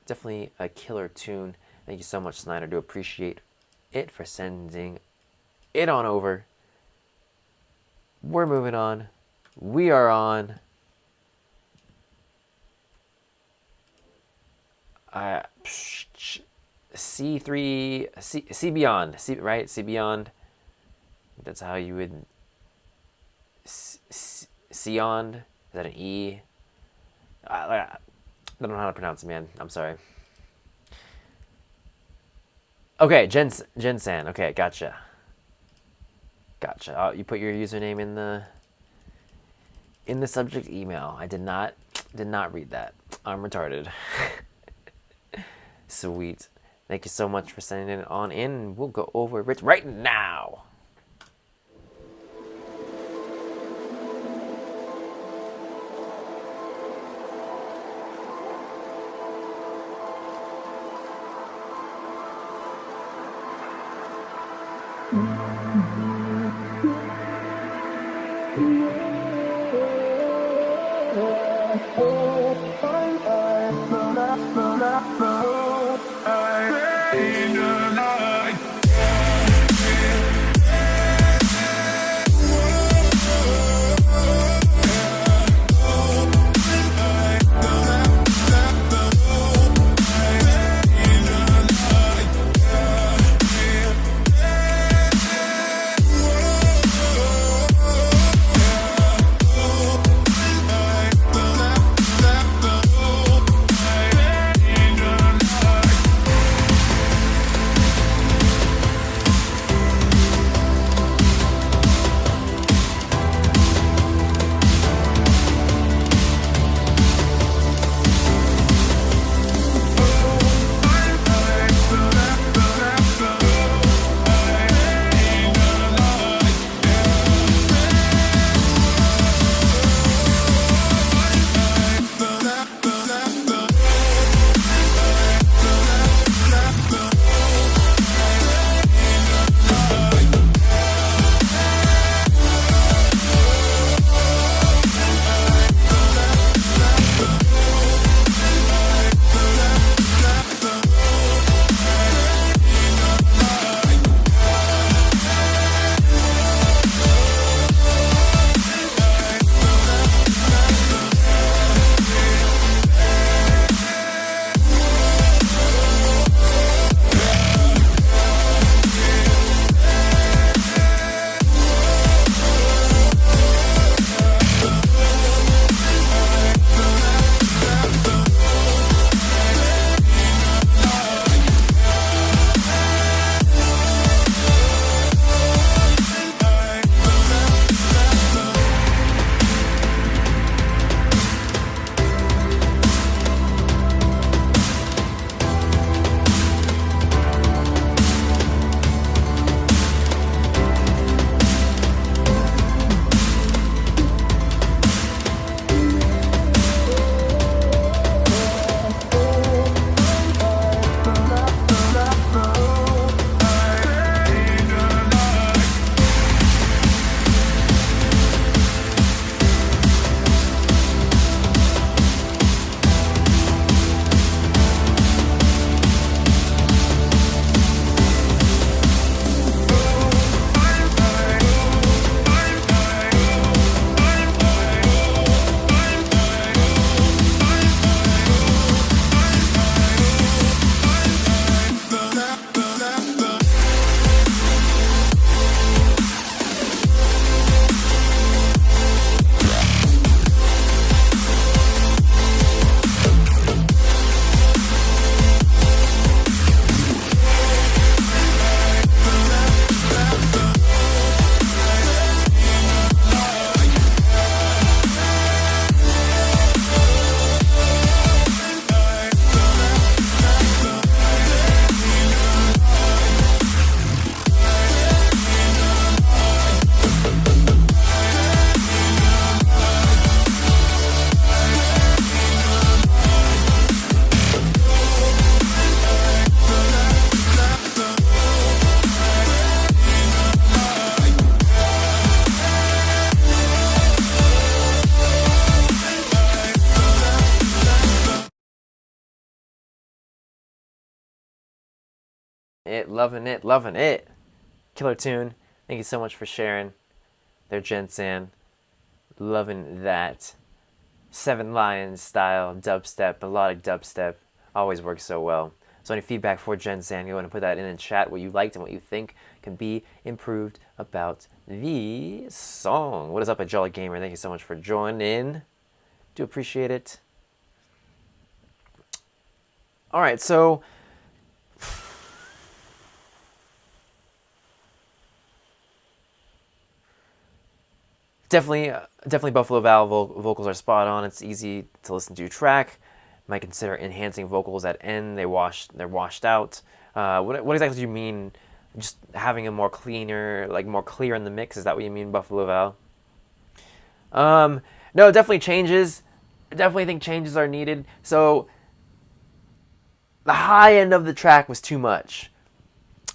Definitely a killer tune. Thank you so much, Snyder. Do appreciate it for sending it on over. We're moving on. We are on. C Beyond, right? C Beyond. That's how you would. Sion. Is that an E? I don't know how to pronounce it, man. I'm sorry. Okay, Jensen. Okay, gotcha. Oh, you put your username in the subject email. I did not read that. I'm retarded. Sweet. Thank you so much for sending it on in. We'll go over it right now. it, loving it, loving it. Killer tune. Thank you so much for sharing. They're Jensen. Loving that. Seven Lions style dubstep, melodic dubstep. Always works so well. So any feedback for Jensen, you want to put that in the chat, what you liked and what you think can be improved about the song. What is up, a Jolly Gamer? Thank you so much for joining. Do appreciate it. All right, so definitely Buffalo Valve vocals are spot on. It's easy to listen to a track. Might consider enhancing vocals at end. They're washed out. What exactly do you mean? Just having a more cleaner, like more clear in the mix? Is that what you mean, Buffalo Valve? No, definitely changes. I definitely think changes are needed. So the high end of the track was too much.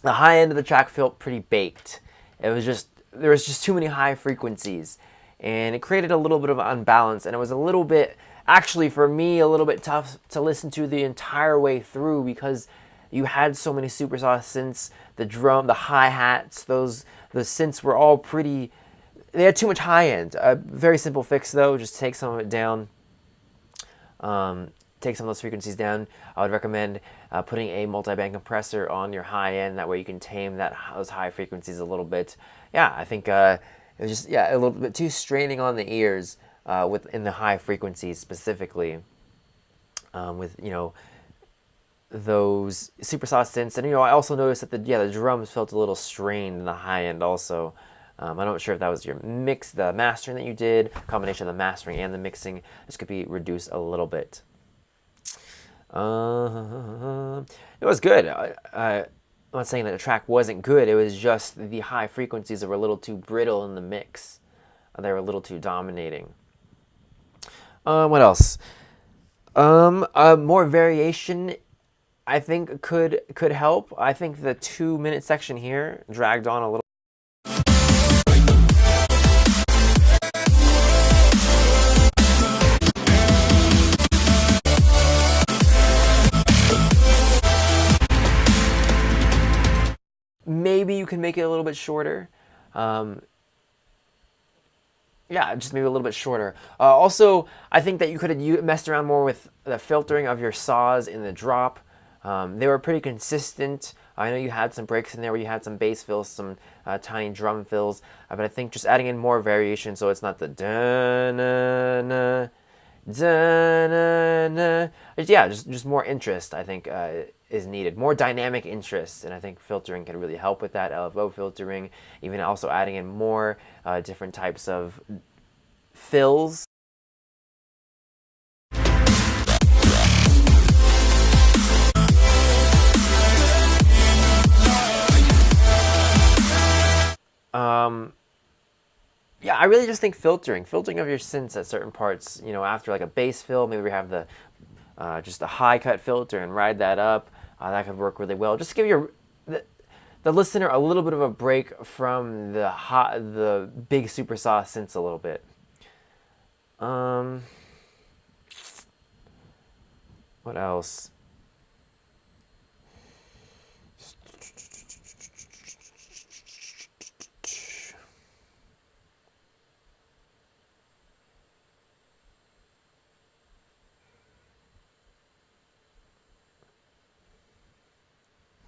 The high end of the track felt pretty baked. There was just too many high frequencies, and it created a little bit of unbalance, and it was a little bit, actually for me, a little bit tough to listen to the entire way through because you had so many supersonic synths, the drum, the hi-hats, the synths were all pretty, they had too much high end. A very simple fix though, just take some of it down. Take some of those frequencies down. I would recommend putting a multi-band compressor on your high end. That way you can tame those high frequencies a little bit. Yeah, I think it was just a little bit too straining on the ears in the high frequencies specifically. With those supersonic synths, and I also noticed that the drums felt a little strained in the high end also. I'm not sure if that was your mix, the mastering that you did, combination of the mastering and the mixing. This could be reduced a little bit. It was good. I'm not saying that the track wasn't good. It was just the high frequencies that were a little too brittle in the mix. They were a little too dominating. What else? More variation, I think, could help. I think the 2-minute section here dragged on a little. Maybe you can make it a little bit shorter. Yeah, just maybe a little bit shorter. Also, I think that you could have messed around more with the filtering of your saws in the drop. They were pretty consistent. I know you had some breaks in there where you had some bass fills, some tiny drum fills, but I think just adding in more variation so it's not the da-na-na, da-na-na. Just more interest, I think, is needed. More dynamic interest, and I think filtering can really help with that. LFO filtering, even also adding in more different types of fills. Yeah, I really just think filtering of your synths at certain parts, after like a bass fill, maybe we have the just a high cut filter and ride that up. That could work really well. Just give the listener a little bit of a break from the big super sauce synths a little bit. What else?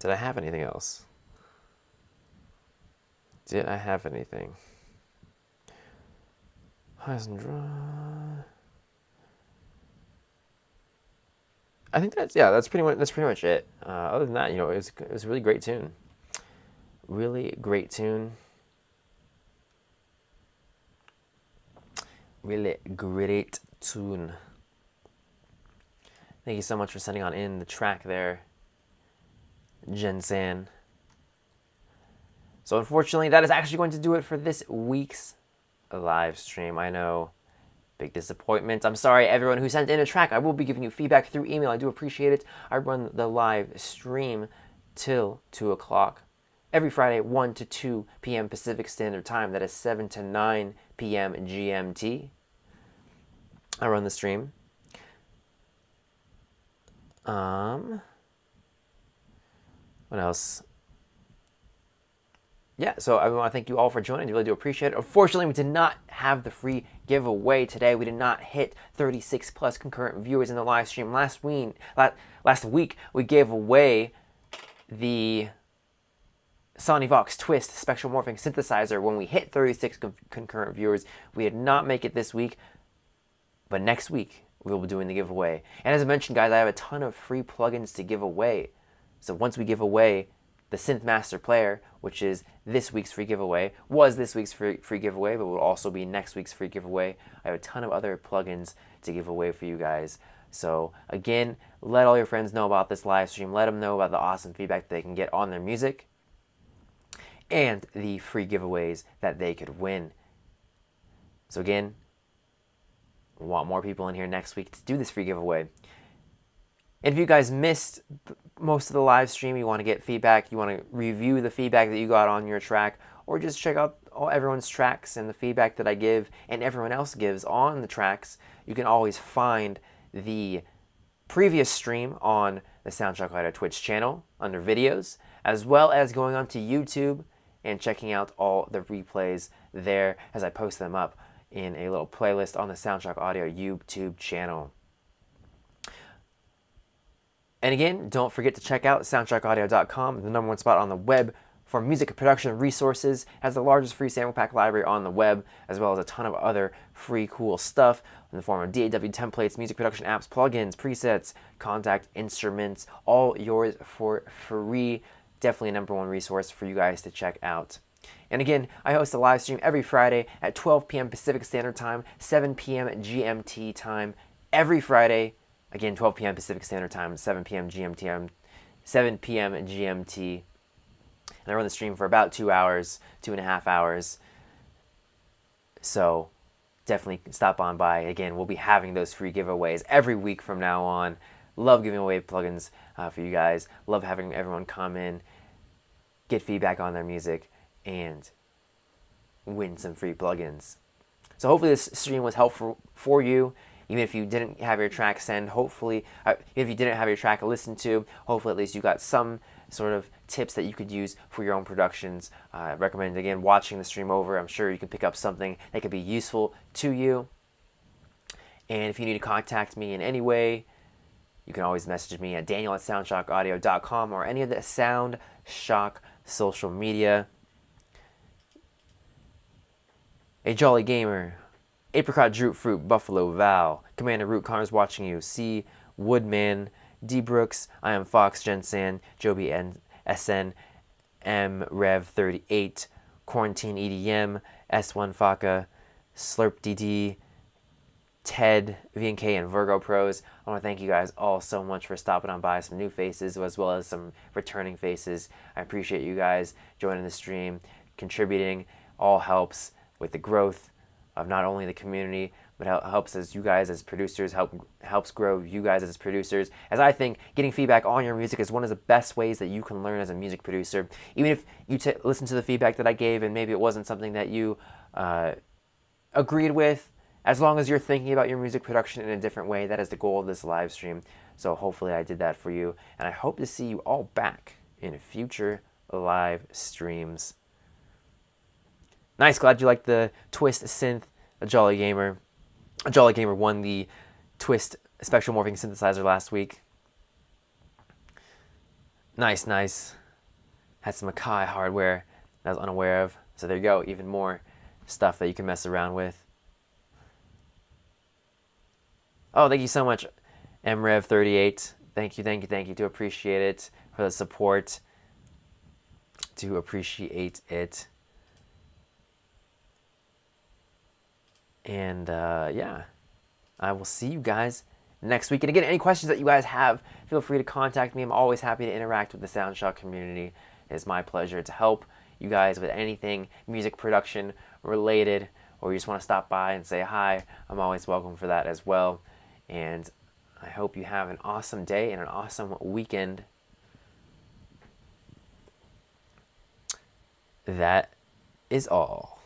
Did I have anything else? Did I have anything? Highs and dry. I think that's pretty much it. Other than that, it was a really great tune. Really great tune. Really great tune. Thank you so much for sending on in the track there, Jensen. So unfortunately, that is actually going to do it for this week's live stream. I know, big disappointment. I'm sorry, everyone who sent in a track. I will be giving you feedback through email. I do appreciate it. I run the live stream till 2 o'clock. Every Friday, 1 to 2 p.m. Pacific Standard Time. That is 7 to 9 p.m. GMT. I run the stream. What else? yeah, so I want to thank you all for joining. I really do appreciate it. Unfortunately, we did not have the free giveaway today. We did not hit 36 plus concurrent viewers in the live stream. Last week, we gave away the Sony Vox Twist Spectral Morphing Synthesizer when we hit 36 concurrent viewers. We did not make it this week, but next week we will be doing the giveaway. And as I mentioned, guys, I have a ton of free plugins to give away. So once we give away the Synth Master Player, which is this week's free giveaway, was this week's free giveaway, but will also be next week's free giveaway. I have a ton of other plugins to give away for you guys. So again, let all your friends know about this live stream. Let them know about the awesome feedback they can get on their music and the free giveaways that they could win. So again, we want more people in here next week to do this free giveaway. And if you guys missed most of the live stream, you want to get feedback, you want to review the feedback that you got on your track, or just check out everyone's tracks and the feedback that I give and everyone else gives on the tracks, you can always find the previous stream on the SoundShockAudio Twitch channel under videos, as well as going onto YouTube and checking out all the replays there as I post them up in a little playlist on the SoundShockAudio YouTube channel. And again, don't forget to check out SoundShockAudio.com, the #1 spot on the web for music production resources. It has the largest free sample pack library on the web, as well as a ton of other free cool stuff in the form of DAW templates, music production apps, plugins, presets, contact instruments, all yours for free. Definitely a #1 resource for you guys to check out. And again, I host a live stream every Friday at 12 p.m. Pacific Standard Time, 7 p.m. GMT time, every Friday. Again, 12 p.m. Pacific Standard Time, 7 p.m. GMT, 7 p.m. GMT. And I run the stream for about 2 hours, 2.5 hours. So definitely stop on by. Again, we'll be having those free giveaways every week from now on. Love giving away plugins for you guys. Love having everyone come in, get feedback on their music, and win some free plugins. So hopefully this stream was helpful for you. Even if you didn't have your track send, hopefully, if you didn't have your track listened to, hopefully at least you got some sort of tips that you could use for your own productions. I recommend, again, watching the stream over. I'm sure you can pick up something that could be useful to you. And if you need to contact me in any way, you can always message me at daniel@soundshockaaudio.com or any of the SoundShock social media. A Jolly Gamer, Apricot Droop Fruit, Buffalo Val, Commander Root Connors watching you, C. Woodman, D. Brooks, I Am Fox, Jensen, Joby N. SN, M. Rev 38, Quarantine EDM, S1 Faka, Slurp DD, Ted, VNK, and Virgo Pros. I want to thank you guys all so much for stopping on by, some new faces as well as some returning faces. I appreciate you guys joining the stream, contributing. All helps with the growth of not only the community, but helps as you guys as producers, helps grow you guys as producers. As I think getting feedback on your music is one of the best ways that you can learn as a music producer. Even if you listen to the feedback that I gave and maybe it wasn't something that you agreed with, as long as you're thinking about your music production in a different way, that is the goal of this live stream. So hopefully I did that for you, and I hope to see you all back in future live streams. Nice, glad you liked the Twist synth. A Jolly Gamer won the Twist Spectral Morphing Synthesizer last week. Nice. Had some Akai hardware that I was unaware of. So there you go, even more stuff that you can mess around with. Oh, thank you so much, MRev38. Thank you. Do appreciate it for the support. Do appreciate it. And yeah, I will see you guys next week. And again, any questions that you guys have, feel free to contact me. I'm always happy to interact with the SoundShock community. It is my pleasure to help you guys with anything music production related, or you just want to stop by and say hi. I'm always welcome for that as well. And I hope you have an awesome day and an awesome weekend. That is all.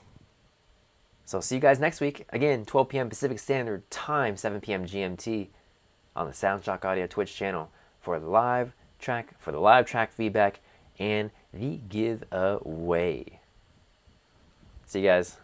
So see you guys next week. Again, 12 p.m. Pacific Standard Time, 7 p.m. GMT on the SoundShockAudio Twitch channel for the live track feedback and the giveaway. See you guys.